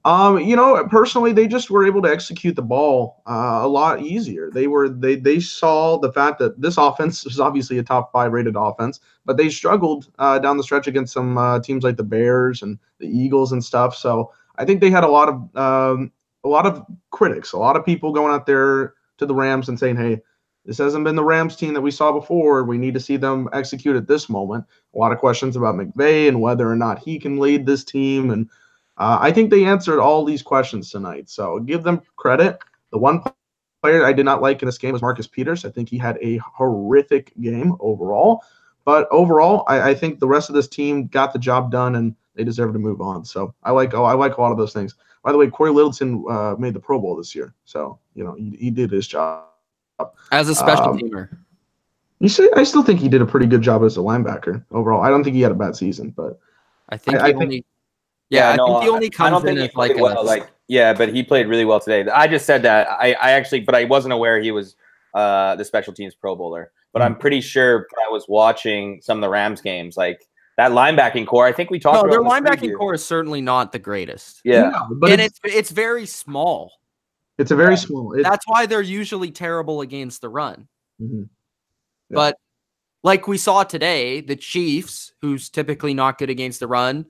D: Personally, they just were able to execute the ball a lot easier. They saw the fact that this offense is obviously a top 5 rated offense, but they struggled down the stretch against some teams like the Bears and the Eagles and stuff. So I think they had a lot of critics, a lot of people going out there to the Rams and saying, hey, this hasn't been the Rams team that we saw before. We need to see them execute at this moment. A lot of questions about McVay and whether or not he can lead this team. And I think they answered all these questions tonight. So give them credit. The one player I did not like in this game was Marcus Peters. I think he had a horrific game overall. But overall, I think the rest of this team got the job done, and they deserve to move on. So I like a lot of those things. By the way, Corey Littleton made the Pro Bowl this year. So, he did his job.
A: As a special teamer.
D: I still think he did a pretty good job as a linebacker overall. I don't think he had a bad season, but
A: I think I think he only comes in as
C: but he played really well today. I just said that. But I wasn't aware he was the special teams Pro Bowler. But I'm pretty sure when I was watching some of the Rams games, like that linebacking core, I think we talked about.
A: Their linebacking core is certainly not the greatest.
C: Yeah,
A: but it's very small.
D: It's a very small.
A: That's why they're usually terrible against the run.
D: Mm-hmm. Yeah.
A: But like we saw today, the Chiefs, who's typically not good against the run,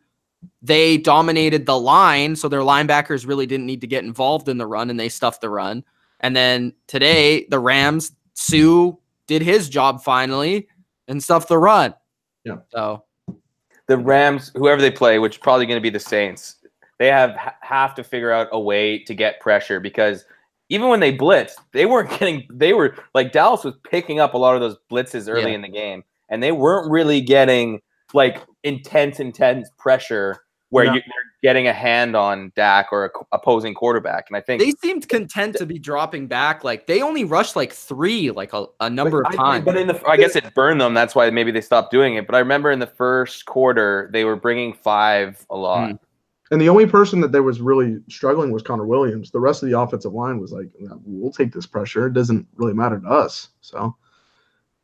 A: they dominated the line, so their linebackers really didn't need to get involved in the run, and they stuffed the run. And then today, the Rams, Sue did his job finally and stuffed the run.
D: Yeah.
C: So the Rams, whoever they play, which is probably going to be the Saints, they have to figure out a way to get pressure, because even when they blitzed, they were like Dallas was picking up a lot of those blitzes early in the game, and they weren't really getting like intense pressure where you're getting a hand on Dak or opposing quarterback. And I think
A: they seemed content to be dropping back. Like they only rushed like 3, like a number of times.
C: But I guess it burned them. That's why maybe they stopped doing it. But I remember in the first quarter, they were bringing 5 a lot.
D: Mm. And the only person that was really struggling was Connor Williams. The rest of the offensive line was like, we'll take this pressure. It doesn't really matter to us. So,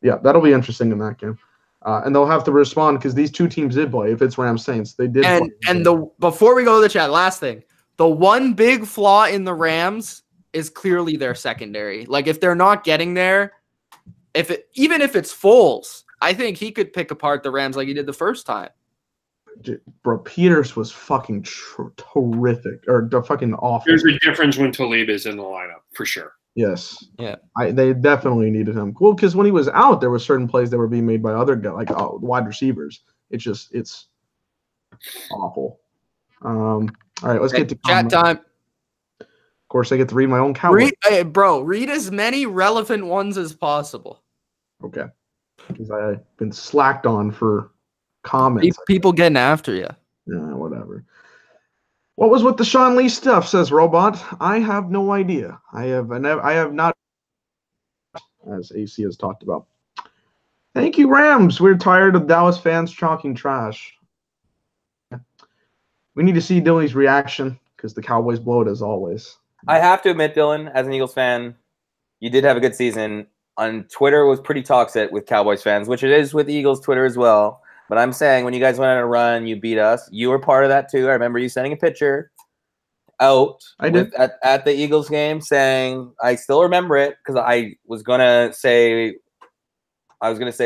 D: yeah, that'll be interesting in that game. And they'll have to respond because these two teams did play. If it's Rams Saints, they did.
A: Before we go to the chat, last thing, the one big flaw in the Rams is clearly their secondary. Like if they're not getting there, even if it's Foles, I think he could pick apart the Rams like he did the first time.
D: Bro, Peters was fucking terrific, or fucking awful.
B: There's a difference when Talib is in the lineup for sure.
D: Yes.
A: Yeah.
D: They definitely needed him. Well, because when he was out, there were certain plays that were being made by other guys, like wide receivers. It's awful. All right, let's get to
A: chat time.
D: Of course, I get to read my own Cowboys.
A: Read as many relevant ones as possible.
D: Okay. Because I've been slacked on for comments.
A: People getting after you.
D: Yeah, whatever. What was with the Sean Lee stuff, says Robot. I have no idea. I have not, as AC has talked about. Thank you, Rams. We're tired of Dallas fans talking trash. We need to see Dylan's reaction because the Cowboys blow it as always.
C: I have to admit, Dylan, as an Eagles fan, you did have a good season. On Twitter was pretty toxic with Cowboys fans, which it is with Eagles Twitter as well. But I'm saying when you guys went on a run, you beat us. You were part of that too. I remember you sending a picture out at the Eagles game saying, I still remember it because I was gonna say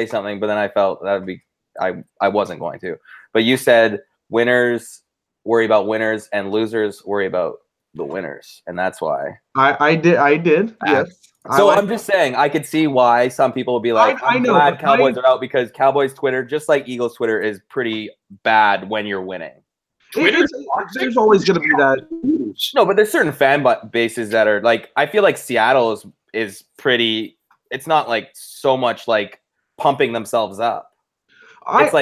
C: something, but then I felt that would be I wasn't going to. But you said winners worry about winners and losers worry about the winners, and that's why
D: I did. Yes.
C: So I'm just saying, I could see why some people would be like, I'm glad Cowboys are out because Cowboys Twitter, just like Eagles Twitter, is pretty bad when you're winning.
D: There's always going to be that.
C: No, but there's certain fan bases that are like, I feel like Seattle is pretty, it's not like so much like pumping themselves up.
D: What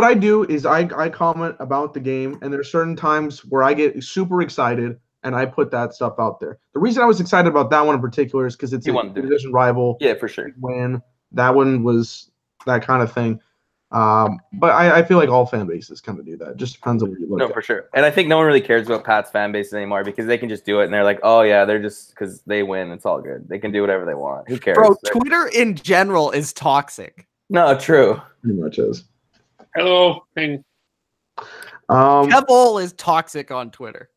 D: I do is I comment about the game, and there's certain times where I get super excited and I put that stuff out there. The reason I was excited about that one in particular is because it's a division rival.
C: Yeah, for sure.
D: Win. That one was that kind of thing. But I feel like all fan bases kind of do that. It just depends on where you look.
C: No, for sure. And I think no one really cares about Pat's fan bases anymore because they can just do it and they're like, oh yeah, they're just because they win. It's all good. They can do whatever they want. Who cares?
A: Bro, Twitter in general is toxic.
C: No, true.
D: Pretty much is.
B: Hello. Hey.
A: Kevole is toxic on Twitter.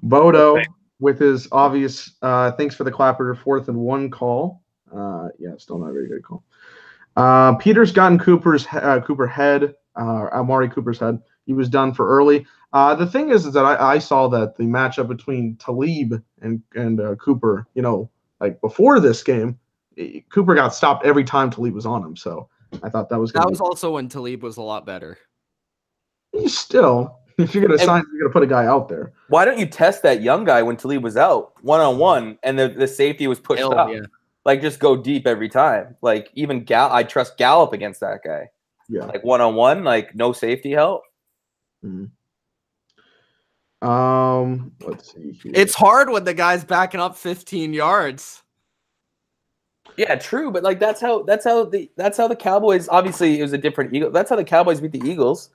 D: Bodo with his obvious thanks for the clapper 4th and 1 call. Yeah, still not a very good call. Peter's gotten Cooper head, Amari Cooper's head. He was done for early. The thing is that I saw that the matchup between Talib and Cooper, like before this game, Cooper got stopped every time Talib was on him. So I thought that was
A: also when Talib was a lot better.
D: Still, if you're gonna put a guy out there.
C: Why don't you test that young guy when Talib was out 1-on-1 and the safety was pushed up? Yeah. Like just go deep every time. Like even I trust Gallup against that guy.
D: Yeah.
C: Like 1-on-1, like no safety help.
D: Mm-hmm. Let's see here.
A: It's hard when the guy's backing up 15 yards.
C: Yeah, true, but like that's how the Cowboys, obviously it was a different Eagle. That's how the Cowboys beat the Eagles.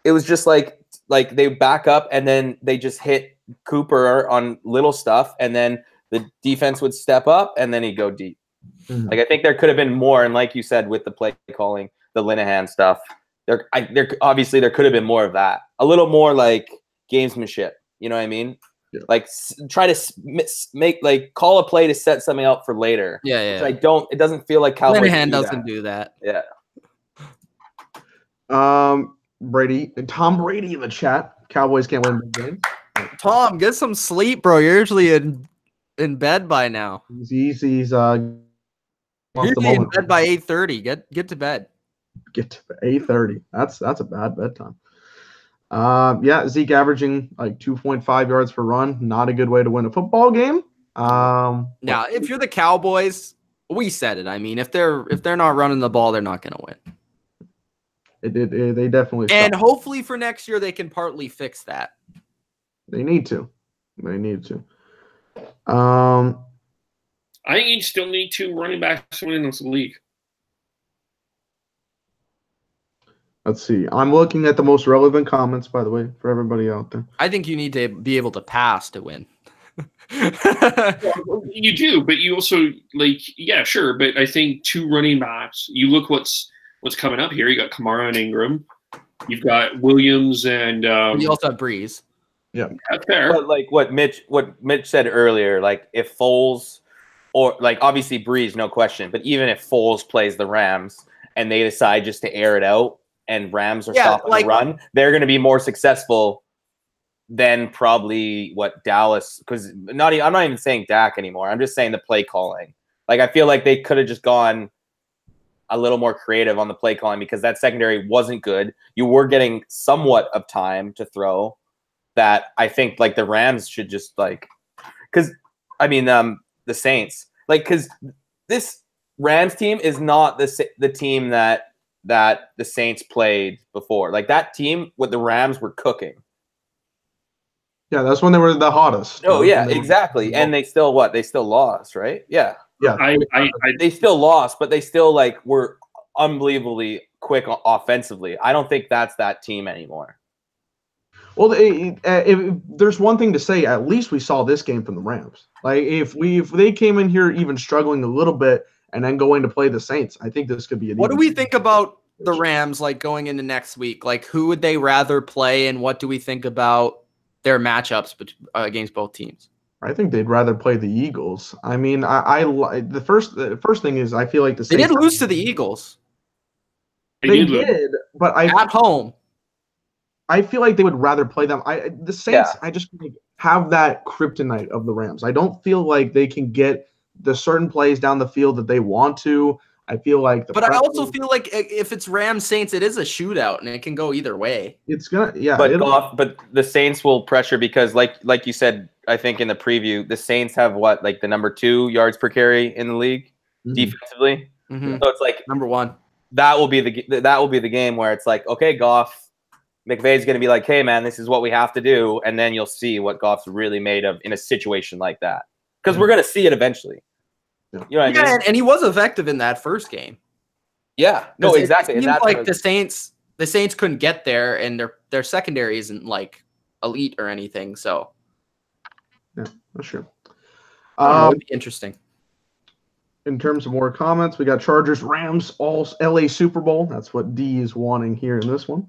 C: It was just like they back up and then they just hit Cooper on little stuff and then the defense would step up and then he'd go deep. Mm-hmm. Like I think there could have been more, and like you said with the play calling, the Linehan stuff, there obviously there could have been more of that. A little more like gamesmanship, you know what I mean? Yeah. Like try to call a play to set something up for later.
A: Yeah.
C: It doesn't feel like Cowboys
A: Linehan doesn't do that.
C: Yeah.
D: Tom Brady in the chat. Cowboys can't win the game.
A: Tom, get some sleep, bro. You're usually in bed by now.
D: He's
A: usually in bed by 8:30. Get to bed.
D: Get to 8:30. That's a bad bedtime. Yeah, Zeke averaging like 2.5 yards per run. Not a good way to win a football game.
A: Now, if you're the Cowboys, we said it. I mean, if they're not running the ball, they're not going to win.
D: They definitely.
A: And hopefully for next year, they can partly fix that.
D: They need to.
B: I think you still need 2 running backs to win this league.
D: Let's see. I'm looking at the most relevant comments, by the way, for everybody out there.
A: I think you need to be able to pass to win.
B: Well, you do, but you also yeah, sure. But I think 2 running backs. You look what's coming up here. You got Kamara and Ingram. You've got Williams and
A: you also have Breeze.
D: Yeah,
B: that's fair.
C: But like what Mitch said earlier, like if Foles or like obviously Breeze, no question. But even if Foles plays the Rams and they decide just to air it out and Rams are stopping the run, they're going to be more successful then probably what Dallas, because I'm not even saying Dak anymore. I'm just saying the play calling. Like, I feel like they could have just gone a little more creative on the play calling because that secondary wasn't good. You were getting somewhat of time to throw that I think like the Rams should just like, because I mean, the Saints, like, because this Rams team is not the team that the Saints played before. Like, that team with the Rams were cooking.
D: Yeah, that's when they were the hottest.
C: Oh yeah, exactly. And they still lost, right? Yeah.
D: Yeah.
C: They still lost, but they still like were unbelievably quick offensively. I don't think that's that team anymore.
D: Well, if there's one thing to say, at least we saw this game from the Rams. Like, if they came in here even struggling a little bit and then going to play the Saints, I think this could be.
A: What do we think about the Rams, like, going into next week? Like, who would they rather play, and what do we think about their matchups against both teams?
D: I think they'd rather play the Eagles. I mean, the first thing is I feel like the Saints,
A: they did lose to the Eagles.
D: They did, but
A: at home.
D: I feel like they would rather play them. The Saints, I just have that kryptonite of the Rams. I don't feel like they can get the certain plays down the field that they want to. I feel like
A: but I also feel like if it's Rams Saints, it is a shootout and it can go either way.
D: It's gonna, yeah.
C: But the Saints will pressure because, like you said, I think in the preview, the Saints have what, like the number 2 yards per carry in the league defensively.
A: Mm-hmm.
C: So it's like
A: number 1.
C: That will be the game where it's like, okay, Goff, McVay's going to be like, hey man, this is what we have to do, and then you'll see what Goff's really made of in a situation like that, because we're going to see it eventually.
D: Yeah.
C: You know what I mean?
A: And he was effective in that first game.
C: Yeah, no, exactly.
A: It seemed like the Saints couldn't get there, and their secondary isn't like elite or anything. So,
D: yeah, that's true.
A: It would be interesting.
D: In terms of more comments, we got Chargers, Rams, all LA Super Bowl. That's what D is wanting here in this one.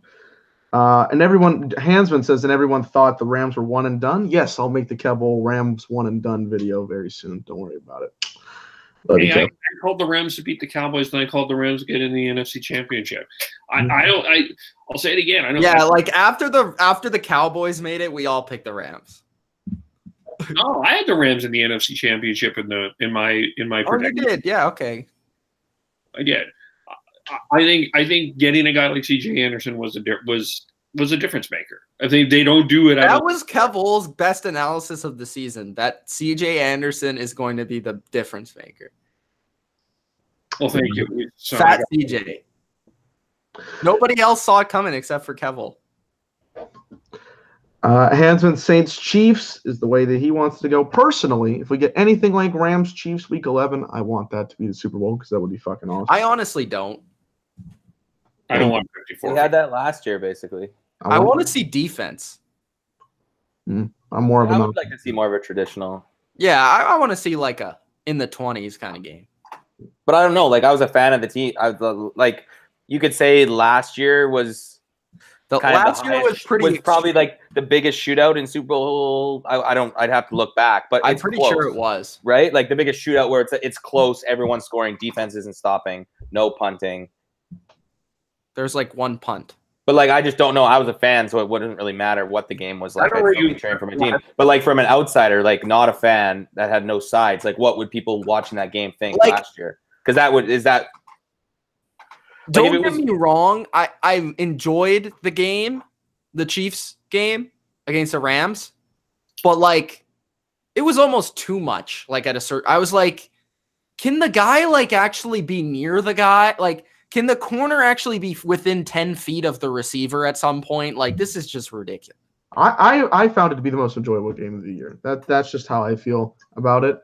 D: And everyone, Hansman says, and everyone thought the Rams were one and done. Yes, I'll make the Kevole Rams one and done video very soon. Don't worry about it.
B: Hey, I called the Rams to beat the Cowboys, and I called the Rams to get in the NFC Championship. I'll say it again. I don't.
A: Yeah, like after the Cowboys made it, we all picked the Rams.
B: No, I had the Rams in the NFC Championship in my prediction.
A: You did? Yeah, okay.
B: I did. I think getting a guy like C.J. Anderson was a difference maker. I think they don't do it.
A: That was Kevole's best analysis of the season. That C.J. Anderson is going to be the difference maker.
B: Well, thank you.
A: Fat C.J. Nobody else saw it coming except for Kevole.
D: Hansman, Saints Chiefs is the way that he wants to go. Personally, if we get anything like Rams Chiefs Week 11, I want that to be the Super Bowl because that would be fucking awesome.
A: I honestly don't.
B: I don't want 54.
C: We had that last year, basically.
A: I want to see defense.
D: I'm more of a.
C: I would like to see more of a traditional.
A: Yeah, I want to see like a in the 20s kind of game.
C: But I don't know. Like, I was a fan of the team. Like, you could say last year was.
A: Last year was
C: probably like the biggest shootout in Super Bowl. I'd have to look back, but
A: I'm pretty sure it was,
C: right? Like the biggest shootout where it's close, everyone's scoring, defense isn't stopping, no punting.
A: There's like one punt.
C: But like, I just don't know. I was a fan, so it wouldn't really matter what the game was like. I'd be cheering for my team. But like from an outsider, like not a fan that had no sides, like what would people watching that game think last year? Because
A: don't get me wrong. I enjoyed the game, the Chiefs game against the Rams, but like it was almost too much. Like I was like, can the guy like actually be near the guy? Like, can the corner actually be within 10 feet of the receiver at some point? Like, this is just ridiculous.
D: I found it to be the most enjoyable game of the year. That's just how I feel about it.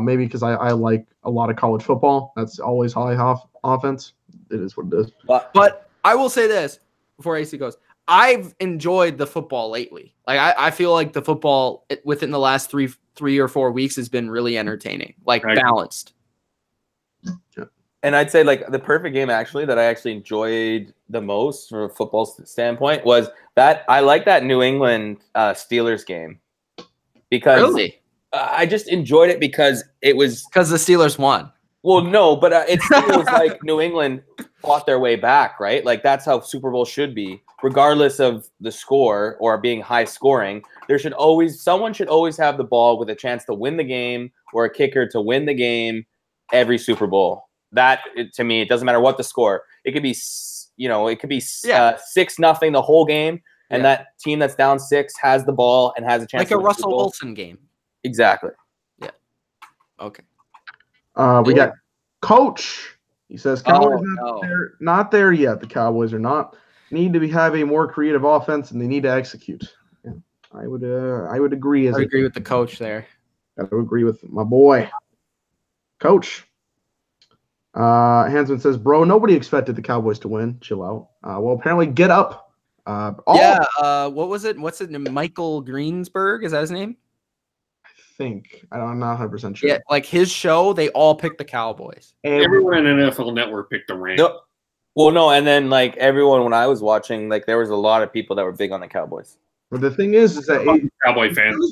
D: Maybe because I like a lot of college football. That's always high offense. It is what it is.
A: But I will say this before AC goes. I've enjoyed the football lately. Like I feel like the football within the last three or 4 weeks has been really entertaining, like balanced.
D: Yeah.
C: And I'd say like the perfect game actually that I actually enjoyed the most from a football standpoint was that I like that New England Steelers game because
A: really?
C: I just enjoyed it because it was
A: because the Steelers won.
C: Well, no, but it was like New England fought their way back, right? Like that's how Super Bowl should be, regardless of the score or being high scoring. someone should always have the ball with a chance to win the game or a kicker to win the game every Super Bowl. To me, it doesn't matter what the score. It could be 6-0 the whole game, and that team that's down 6 has the ball and has a chance
A: like
C: to
A: a
C: win the Super
A: Russell
C: Bowl.
A: Wilson game.
C: Exactly.
A: Yeah. Okay.
D: We got Coach. He says Cowboys not there yet. The Cowboys are not. Need to have a more creative offense, and they need to execute. Yeah, I would agree.
A: I agree with the coach there.
D: I would agree with my boy, Coach. Hansman says, "Bro, nobody expected the Cowboys to win. Chill out." Well, apparently, get up.
A: What was it? What's it? Michael Greensburg, is that his name?
D: I'm not 100% sure.
A: Yeah, like his show, they all picked the Cowboys.
B: Everyone on NFL Network picked the Rams.
C: No, well, no, and then like everyone when I was watching, like there was a lot of people that were big on the Cowboys.
D: But the thing is that
B: Cowboy fans,
D: as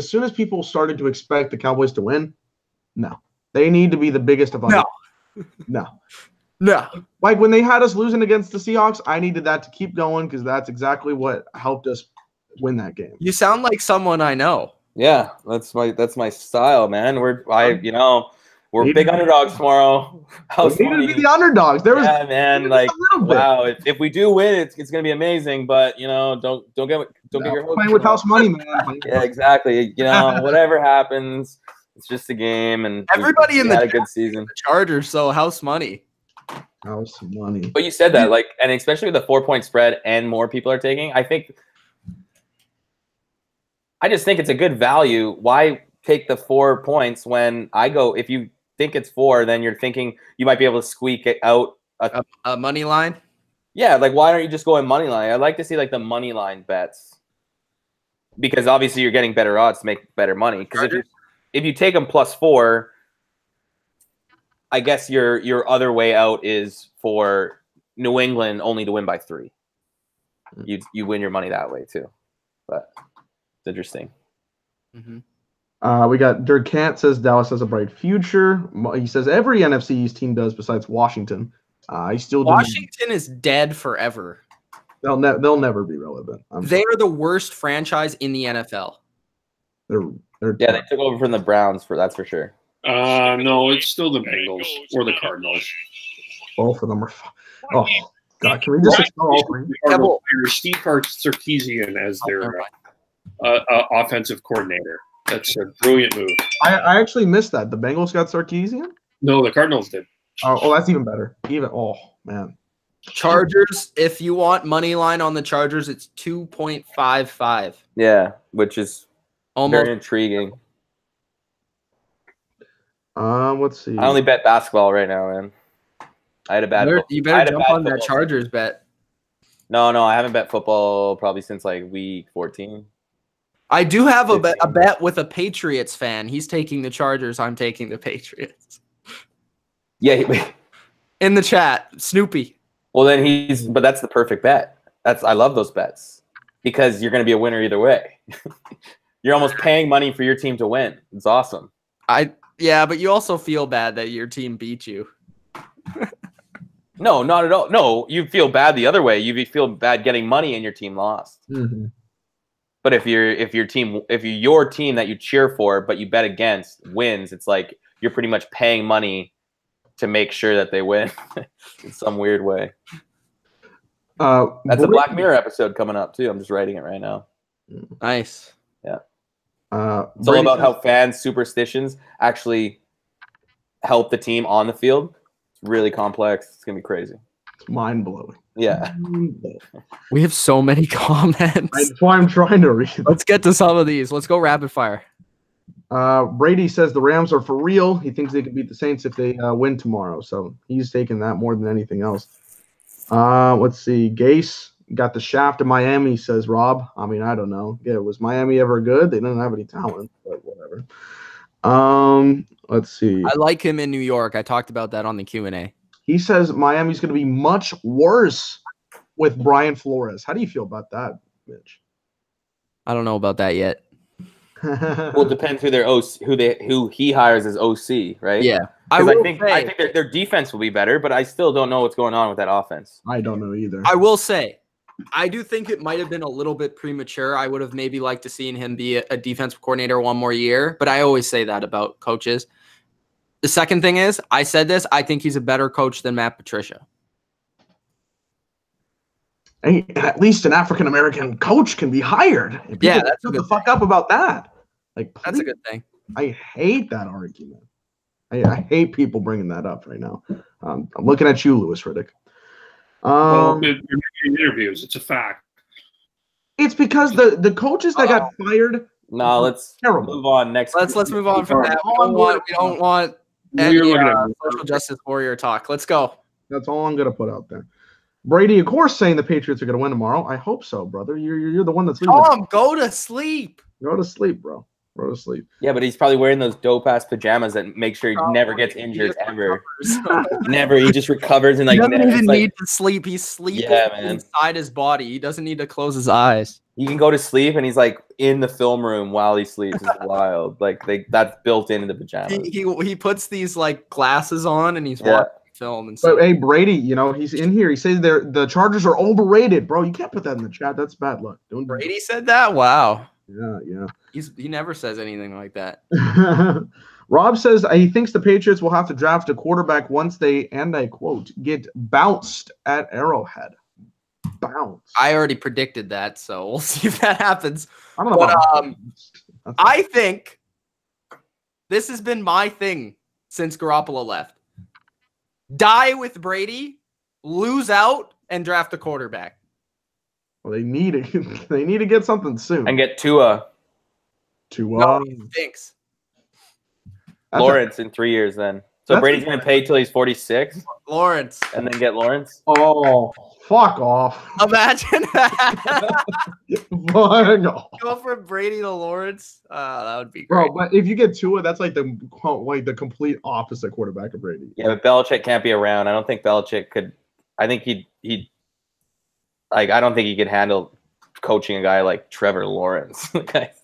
D: soon as people started to expect the Cowboys to win, no, they need to be the biggest of all. No. Like when they had us losing against the Seahawks, I needed that to keep going because that's exactly what helped us win that game.
A: You sound like someone I know.
C: Yeah, that's my style, man. We're big underdogs tomorrow.
D: We need to be the underdogs.
C: Man. Like, wow, if we do win, it's gonna be amazing. But don't get your hopes
D: playing with house money, man.
C: Yeah, exactly. Whatever happens, it's just a game, and
A: everybody in the
C: had a good season.
A: Chargers, so house money.
D: House money.
C: But you said that, like, and especially with the 4-point spread, and more people are taking. I just think it's a good value. Why take the 4 points when if you think it's 4, then you're thinking you might be able to squeak it out
A: a money line?
C: Yeah, like why don't you just go in money line? I'd like to see like the money line bets. Because obviously you're getting better odds to make better money. Because if you take them +4, I guess your other way out is for New England only to win by 3. You win your money that way too. But it's interesting.
A: Mm-hmm.
D: We got Dirk Kant says Dallas has a bright future. He says every NFC East team does besides Washington.
A: Washington is dead forever.
D: They'll never be relevant.
A: They are the worst franchise in the NFL.
C: They took over from the Browns that's for sure.
B: No, it's still the Bengals or the Cardinals.
D: Both of them are. Oh God, can we just expel all three?
B: Steve Sarkisian as their offensive coordinator. That's a brilliant move.
D: I actually missed that. The Bengals got Sarkisian?
B: No, the Cardinals did.
D: Oh, that's even better. Man.
A: Chargers, if you want money line on the Chargers, it's 2.55.
C: Yeah, which is
A: almost
C: very intriguing.
D: Let's see.
C: I only bet basketball right now, man. I had a bad.
A: You better jump on that Chargers bet.
C: No, I haven't bet football probably since like week 14.
A: I do have a bet with a Patriots fan. He's taking the Chargers. I'm taking the Patriots.
C: Yeah,
A: in the chat, Snoopy.
C: Well, then but that's the perfect bet. I love those bets because you're going to be a winner either way. You're almost paying money for your team to win. It's awesome.
A: Yeah, but you also feel bad that your team beat you.
C: No, not at all. No, you feel bad the other way. You feel bad getting money and your team lost.
D: Mm-hmm.
C: But if your team that you cheer for but you bet against wins, it's like you're pretty much paying money to make sure that they win in some weird way. That's a Black Mirror episode coming up too. I'm just writing it right now.
A: Nice.
C: Yeah. It's all about how fans' superstitions actually help the team on the field. It's really complex. It's gonna be crazy.
D: It's mind-blowing.
C: Yeah.
A: We have so many comments.
D: That's why I'm trying to read.
A: Let's get to some of these. Let's go rapid fire.
D: Brady says the Rams are for real. He thinks they can beat the Saints if they win tomorrow. So he's taking that more than anything else. Let's see. Gase got the shaft of Miami, says Rob. I mean, I don't know. Yeah, was Miami ever good? They didn't have any talent, but whatever. Let's see.
A: I like him in New York. I talked about that on the Q&A.
D: He says Miami's going to be much worse with Brian Flores. How do you feel about that, Mitch?
A: I don't know about that yet.
C: Well, it depends who he hires as OC, right?
A: Yeah.
C: I think their defense will be better, but I still don't know what's going on with that offense.
D: I don't know either.
A: I will say, I do think it might have been a little bit premature. I would have maybe liked to seen him be a defensive coordinator one more year, but I always say that about coaches. The second thing is, I said this, I think he's a better coach than Matt Patricia.
D: And at least an African-American coach can be hired.
A: Yeah, that's
D: shut the fuck up about that. Like,
A: that's a good thing.
D: I hate that argument. I hate people bringing that up right now. I'm looking at you, Louis Riddick.
B: Well, you're making interviews. It's a fact.
D: It's because the coaches that got fired.
C: No, let's move on. Next,
A: let's move on from that. We don't want any social justice warrior talk. Let's go.
D: That's all I'm gonna put out there. Brady, of course, saying the Patriots are gonna win tomorrow. I hope so, brother. You're the one that's leaving.
A: Tom, go to sleep.
D: Go to sleep, bro. Go to sleep.
C: Yeah, but he's probably wearing those dope ass pajamas that make sure he never gets injured ever. Never. He just recovers and like.
A: He doesn't even need to sleep. He's sleeping inside his body. He doesn't need to close his eyes.
C: He can go to sleep and he's like in the film room while he sleeps. It's wild. Like that's built into the pajamas.
A: He puts these like glasses on and he's watching film and stuff.
D: But hey, Brady, he's in here. He says the Chargers are overrated, bro. You can't put that in the chat. That's bad luck.
A: Brady said that? Wow.
D: Yeah.
A: He never says anything like that.
D: Rob says he thinks the Patriots will have to draft a quarterback once they, and I quote, get bounced at Arrowhead. Bounce.
A: I already predicted that, so we'll see if that happens.
D: I don't know.
A: But, I think this has been my thing since Garoppolo left. Die with Brady, lose out, and draft a quarterback.
D: Well, they need it. They need to get something soon
C: and get Tua.
A: No, he thinks.
C: Lawrence in 3 years then. So Brady's going to pay till he's 46?
A: Lawrence.
C: And then get Lawrence?
D: Oh, fuck off.
A: Imagine that.
D: Fuck.
A: Go from Brady to Lawrence. That would be great.
D: Bro, but if you get Tua, that's like the complete opposite quarterback of Brady.
C: Yeah, but Belichick can't be around. I don't think Belichick could. I think he'd like, I don't think he could handle coaching a guy like Trevor Lawrence. That's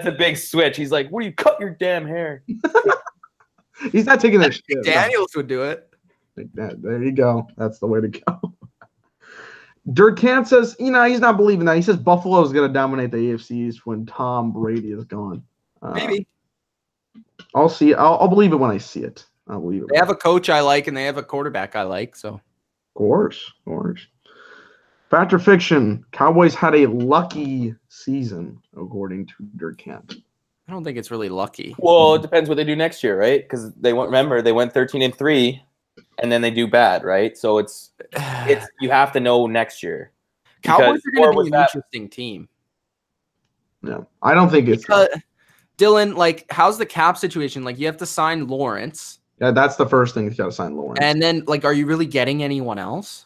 C: a big switch. He's like, "What do you cut your damn hair?"
D: He's not taking that shit.
A: Daniels would do it.
D: Like that. There you go. That's the way to go. Dirk Kant says, he's not believing that. He says Buffalo is going to dominate the AFC East when Tom Brady is gone.
A: Maybe.
D: I'll see it. I'll believe it when I see it. I'll believe it.
A: They have a coach I like, and they have a quarterback I like. So,
D: of course. Fact or fiction? Cowboys had a lucky season, according to Dirk Kant.
A: I don't think it's really lucky.
C: Well, it depends what they do next year, right? Because they went 13-3, and then they do bad, right? So it's you have to know next year.
A: Cowboys are going to be an interesting team.
D: No, I don't think it's
A: Dylan. Like, how's the cap situation? Like, you have to sign Lawrence.
D: Yeah, that's the first thing. You got to sign Lawrence.
A: And then, like, are you really getting anyone else?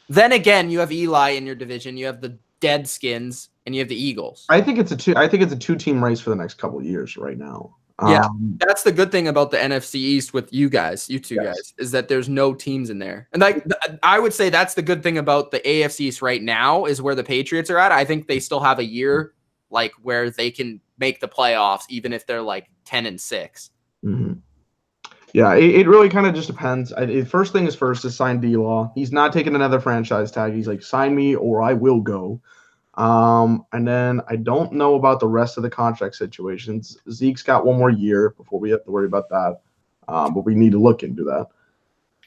A: Then again, you have Eli in your division. You have the Deadskins, and you have the Eagles.
D: I think it's a two-team race for the next couple of years right now.
A: Yeah, that's the good thing about the NFC East with you guys, you two guys, is that there's no teams in there. And like, I would say that's the good thing about the AFC East right now is where the Patriots are at. I think they still have a year like where they can make the playoffs, even if they're like 10-6.
D: Mm-hmm. Yeah, it really kind of just depends. First thing is first is sign D-Law. He's not taking another franchise tag. He's like, sign me or I will go. And then I don't know about the rest of the contract situations. Zeke's got one more year before we have to worry about that. But we need to look into that.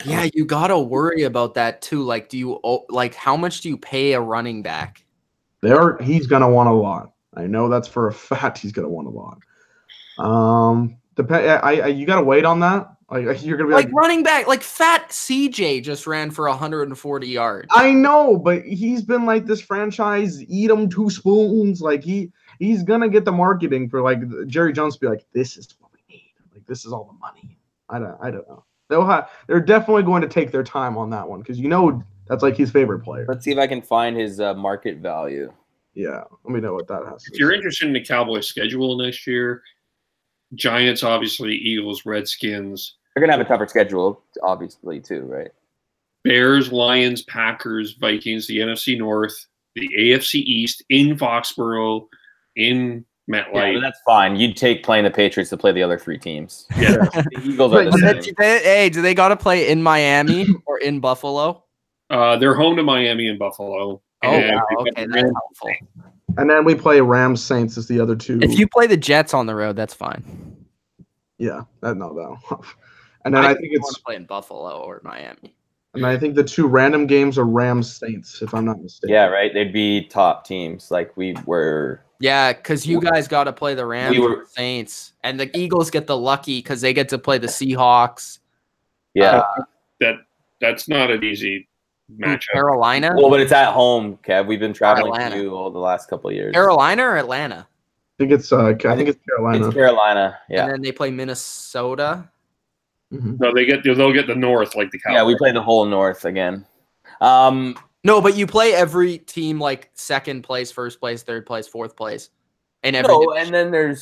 A: Yeah, you got to worry about that too. Like, how much do you pay a running back?
D: He's going to want a lot. I know that's for a fact. He's going to want a lot. You got to wait on that. Like, you're gonna be like
A: running back, like fat CJ just ran for 140 yards.
D: I know, but he's been like this franchise, eat him 2 spoons. Like he's gonna get the marketing for like Jerry Jones to be like, this is what we need. Like this is all the money. I don't know. They're definitely going to take their time on that one because that's like his favorite player.
C: Let's see if I can find his market value.
D: Yeah, let me know what that has.
B: If you're interested in the Cowboys schedule next year, Giants, obviously, Eagles, Redskins.
C: They're going to have a tougher schedule, obviously, too, right?
B: Bears, Lions, Packers, Vikings, the NFC North, the AFC East, in Foxborough, in MetLife.
C: Yeah, that's fine. You'd take playing the Patriots to play the other 3 teams.
B: Yeah.
C: The Eagles are the same.
A: Hey, do they got to play in Miami or in Buffalo?
B: They're home to Miami and Buffalo.
A: Oh,
B: and
A: wow. Okay, that's helpful.
D: And then we play Rams Saints as the other two.
A: If you play the Jets on the road, that's fine.
D: Yeah, no. And then I think
A: want
D: it's
A: to play in Buffalo or Miami.
D: and I think the two random games are Rams Saints, if I'm not mistaken.
C: Yeah, right. They'd be top teams. Like we were.
A: Yeah, because you guys got to play the Rams
C: We
A: and
C: were-
A: the Saints, and the Eagles get the lucky because they get to play the Seahawks.
C: Yeah.
B: That's not an easy matchup.
A: Carolina,
C: Well, but it's at home, Kev. We've been traveling
A: Atlanta.
C: to you all the last couple of years.
A: Carolina or Atlanta,
D: I think it's Carolina.
C: It's Carolina. Yeah.
A: and then they play Minnesota.
D: Mhm.
B: No, they'll get the North like the Cowboys.
C: Yeah, we play the whole North again.
A: No, but you play every team like second place, first place, third place, fourth place, and every
C: No,
A: division.
C: and then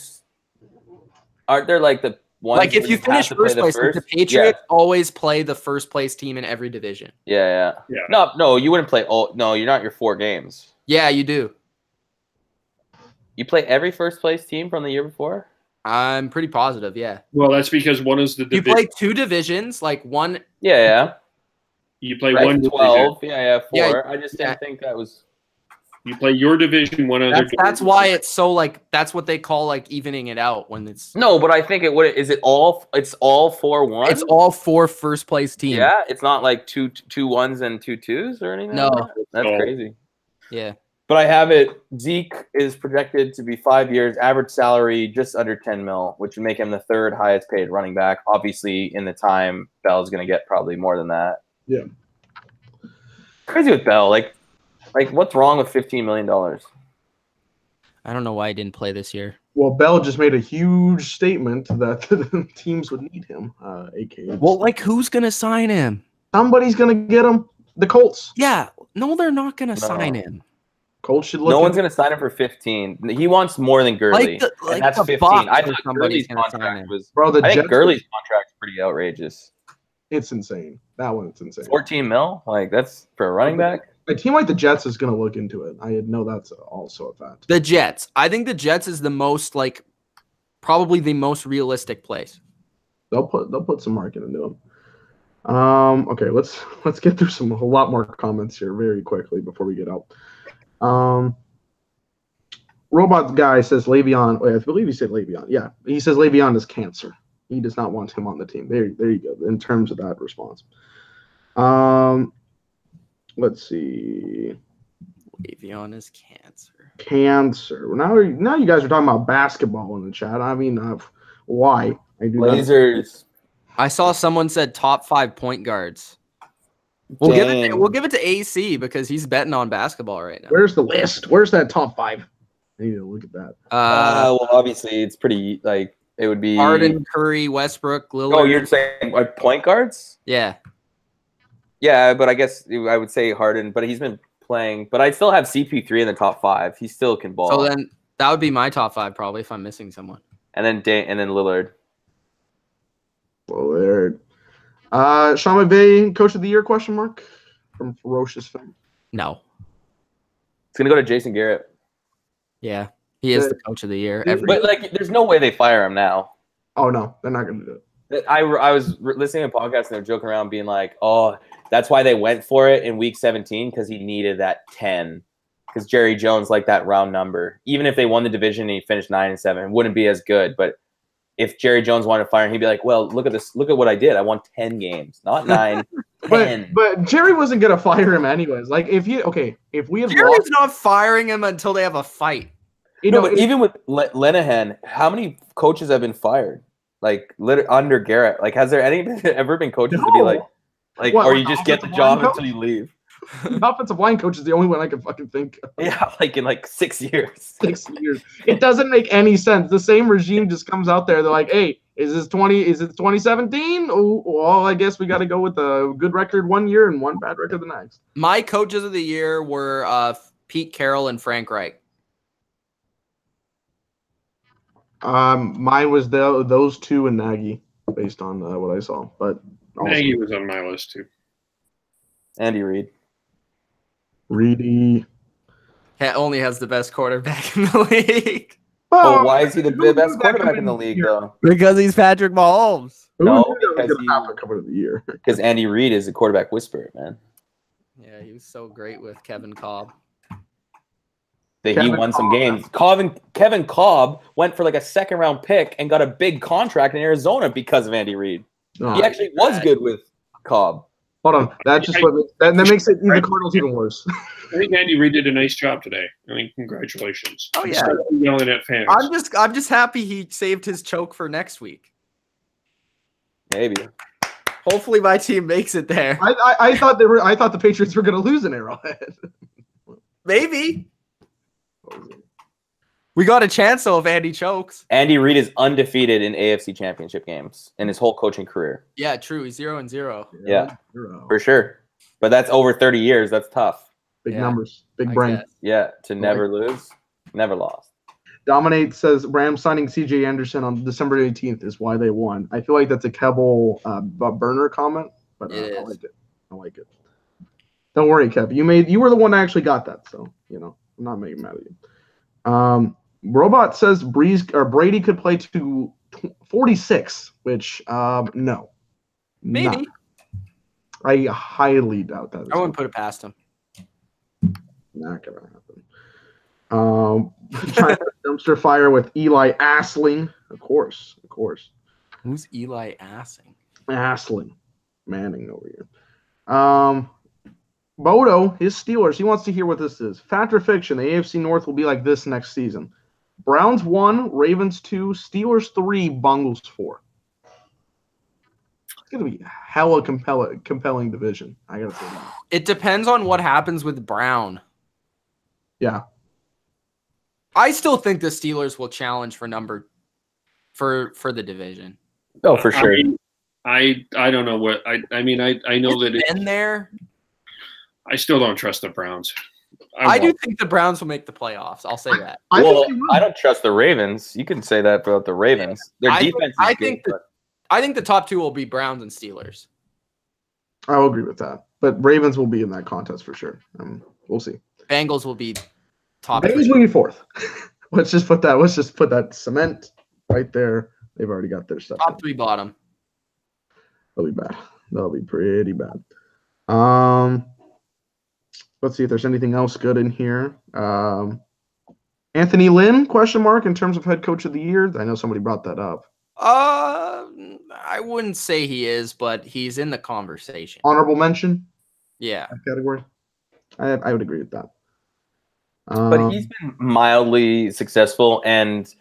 C: aren't there like the ones
A: like if
C: where
A: you
C: have
A: finish
C: to play
A: first place, like the Patriots always play the first place team in every division.
C: Yeah. No, you wouldn't play all. No, you're not your 4 games.
A: Yeah, you do.
C: You play every first place team from the year before.
A: I'm pretty positive. Yeah,
B: Well, that's because one is the
A: you
B: division.
A: play 2 divisions, like one.
C: Yeah.
B: You play
C: Right,
B: one
C: 12.
B: division.
C: Yeah, 4.
A: Yeah,
C: I just didn't think that was.
B: You play your division, one other.
A: That's why it's so like that's what they call like evening it out when it's.
C: No, but I think it would. Is it all? It's all 4-1.
A: It's all 4 first place teams.
C: Yeah, it's not like 2 1s and 2 2s or anything.
A: No.
C: That's
B: No.
C: crazy.
A: Yeah.
C: But I have it. Zeke is projected to be 5 years, average salary just under 10 mil, which would make him the 3rd highest paid running back. Obviously, in the time, Bell's going to get probably more than that.
D: Yeah.
C: Crazy with Bell. Like what's wrong with $15 million?
A: I don't know why he didn't play this year.
D: Well, Bell just made a huge statement that the teams would need him. AKA.
A: Well, like who's gonna sign him?
D: Somebody's gonna get him. The Colts.
A: Yeah, no, they're not gonna
C: No.
A: sign him.
D: Colts should look.
C: No one's
D: at-
C: going to sign him for 15. He wants more than Gurley.
A: Like
C: and that's
A: the
C: 15.
A: Bucs
C: I
A: or
C: thought
A: somebody's
C: Gurley's
A: gonna sign
C: contract
A: him.
C: was.
D: Bro, the
C: I think
D: Jets.
C: Gurley's contract's pretty outrageous.
D: It's insane. That one's insane.
C: 14 mil? Like, that's for a running back?
D: A team like the Jets is gonna look into it. I know that's also a fact.
A: The Jets. I think the Jets is the most like probably the most realistic place.
D: They'll put some market into them. Okay, let's get through a lot more comments here very quickly before we get out. Robot guy says Le'Veon. Wait, I believe he said Le'Veon. Yeah, he says Le'Veon is cancer. He does not want him on the team. There you go. In terms of that response. Let's see.
A: Le'Veon is cancer.
D: Cancer. Now you guys are talking about basketball in the chat. I mean, why? I do not.
C: Blazers.
A: I saw someone said top 5 point guards. We'll give it to AC because he's betting on basketball right now.
D: Where's the list? Where's that top 5? I need to look at that.
C: Well, obviously, it's pretty, like, it would be.
A: Harden, Curry, Westbrook, Lillard.
C: Oh, you're saying like point guards?
A: Yeah.
C: Yeah, but I guess I would say Harden, but he's been playing. But I still have CP3 in the top 5. He still can ball.
A: So then that would be my top 5 probably if I'm missing someone.
C: and then Lillard.
D: Lillard. Sean McVay, Coach of the Year? Question mark from Ferocious Fan.
A: No.
C: It's gonna go to Jason Garrett.
A: Yeah. He is the coach of the year.
C: But like, there's no way they fire him now.
D: Oh no, they're not going to do it.
C: I was listening to a podcast and they were joking around, being like, "Oh, that's why they went for it in Week 17 because he needed that 10." Because Jerry Jones liked that round number. Even if they won the division and he finished 9-7, it wouldn't be as good. But if Jerry Jones wanted to fire him, he'd be like, "Well, look at this. Look at what I did. I won 10 games, not 9, 10."
D: But Jerry wasn't going to fire him anyways. Like if we had
A: Jerry's
D: lost,
A: not firing him until they have a fight.
C: But even with Linehan, how many coaches have been fired? Like under Garrett, like has there ever been coaches to be like,
D: What,
C: or
D: like
C: you just get the
D: offensive
C: job
D: line coach?
C: until you leave?
D: the offensive line coach is the only one I can fucking think of.
C: Yeah, like in like 6 years.
D: 6 years. It doesn't make any sense. The same regime just comes out there. They're like, "Hey, is it 2017? Oh, well, I guess we got to go with a good record 1 year and one bad record the next."
A: My coaches of the year were Pete Carroll and Frank Reich.
D: Mine was those two and Nagy, based on what I saw. But also,
B: Nagy was on my list too.
C: Andy Reid.
D: Reedy.
A: He only has the best quarterback in the league.
C: Oh, why is he the best quarterback in the league though?
A: Because he's Patrick Mahomes.
D: Who
C: No,
D: knew that was
C: because
D: gonna happen coming of the year?
C: Because Andy Reid is a quarterback whisperer, man.
A: Yeah, he was so great with Kevin Cobb.
C: He won some games. Kevin Cobb went for like a second-round pick and got a big contract in Arizona because of Andy Reid.
D: Oh,
C: He actually was good with Cobb.
D: hold on. That makes the Cardinals even worse.
B: I think Andy Reid did a nice job today. I mean, congratulations.
A: Oh, yeah.
B: Yelling at fans.
A: I'm just happy he saved his choke for next week.
C: Maybe.
A: Hopefully my team makes it there.
D: I thought the Patriots were going to lose in Arrowhead.
A: Maybe. We got a chance though if Andy chokes.
C: Andy Reid is undefeated in AFC Championship games in his whole coaching career.
A: Yeah, true. He's 0-0.
C: Yeah, for sure. But that's over 30 years. That's tough.
D: Big numbers. Big brain.
A: Guess.
C: Yeah, to never lose. Never lost.
D: Dominate says Rams signing CJ Anderson on December 18th is why they won. I feel like that's a Kevole burner comment, but I like it. I like it. Don't worry, Kev. You were the one that actually got that, so I'm not making mad at you. Robot says Brady could play to 46, which no.
A: Maybe.
D: Not. I highly doubt that.
A: I wouldn't put it past him.
D: Not gonna happen. Dumpster fire with Eli Assling. Of course.
A: Who's Eli Assing?
D: Assling. Manning over here. Bodo, his Steelers, he wants to hear what this is. Fact or fiction, the AFC North will be like this next season. Browns 1, Ravens 2, Steelers 3, Bengals 4. It's going to be a hella compelling division, I got to say that.
A: It depends on what happens with Brown.
D: Yeah.
A: I still think the Steelers will challenge for the division.
C: Oh, for sure.
B: I don't know what I know that
A: it's been there.
B: I still don't trust the Browns.
A: I do think the Browns will make the playoffs. I'll say that.
C: I don't trust the Ravens. You can say that about the Ravens. Their defense is good.
A: I think the top two will be Browns and Steelers.
D: I will agree with that. But Ravens will be in that contest for sure. We'll see.
A: Bengals will be top.
D: Bengals will be fourth. Let's just put that cement right there. They've already got their stuff.
A: Top 3 bottom.
D: That'll be bad. That'll be pretty bad. Let's see if there's anything else good in here. Anthony Lynn, question mark, in terms of head coach of the year. I know somebody brought that up.
A: I wouldn't say he is, but he's in the conversation.
D: Honorable mention?
A: Yeah.
D: Category? I would agree with that.
C: But he's been mildly successful, and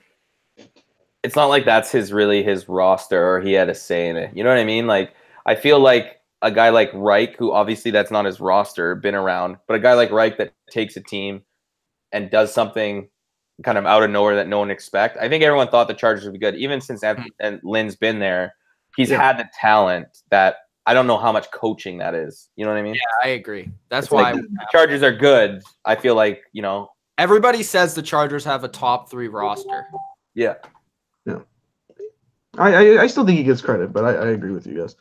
C: it's not like that's his roster or he had a say in it. You know what I mean? Like, I feel like a guy like Reich, who obviously that's not his roster, been around, but a guy like Reich that takes a team and does something kind of out of nowhere that no one expect. I think everyone thought the Chargers would be good. Even since Lynn's been there, he's had the talent that I don't know how much coaching that is. You know what I mean?
A: Yeah, I agree. That's why
C: the Chargers are good. I feel like,
A: everybody says the Chargers have a top 3 roster.
C: Yeah.
D: Yeah. I still think he gets credit, but I agree with you guys.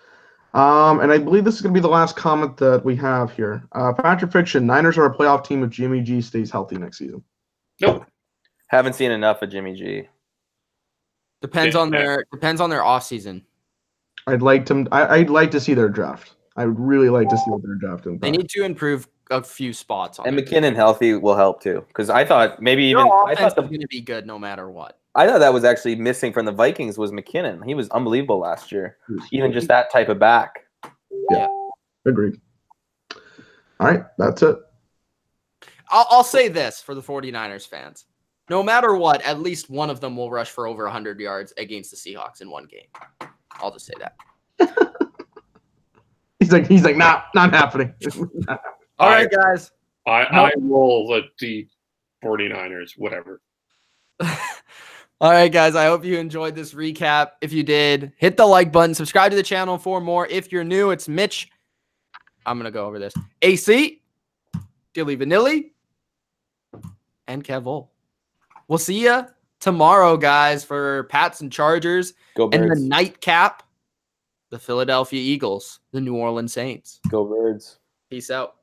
D: And I believe this is going to be the last comment that we have here. Fact or fiction, Niners are a playoff team if Jimmy G stays healthy next season.
B: Nope.
C: Haven't seen enough of Jimmy G.
A: Depends on their offseason.
D: I'd like to see their draft. I would really like to see what they're drafting.
A: They need to improve a few spots on
C: and McKinnon healthy will help too. Because I thought maybe
A: I thought was going to be good no matter what.
C: I thought that was actually missing from the Vikings was McKinnon. He was unbelievable last year. Even just that type of back.
D: Yeah. Agreed. All right, that's it.
A: I'll say this for the 49ers fans. No matter what, at least one of them will rush for over 100 yards against the Seahawks in one game. I'll just say that.
D: He's like, not happening.
A: All right, guys.
B: I roll the 49ers, whatever.
A: All right, guys. I hope you enjoyed this recap. If you did, hit the like button. Subscribe to the channel for more. If you're new, it's Mitch. I'm going to go over this. AC, Dilly Vanilli, and Kevole. We'll see you tomorrow, guys, for Pats and Chargers.
C: Go Birds.
A: And the nightcap, the Philadelphia Eagles, the New Orleans Saints.
C: Go Birds.
A: Peace out.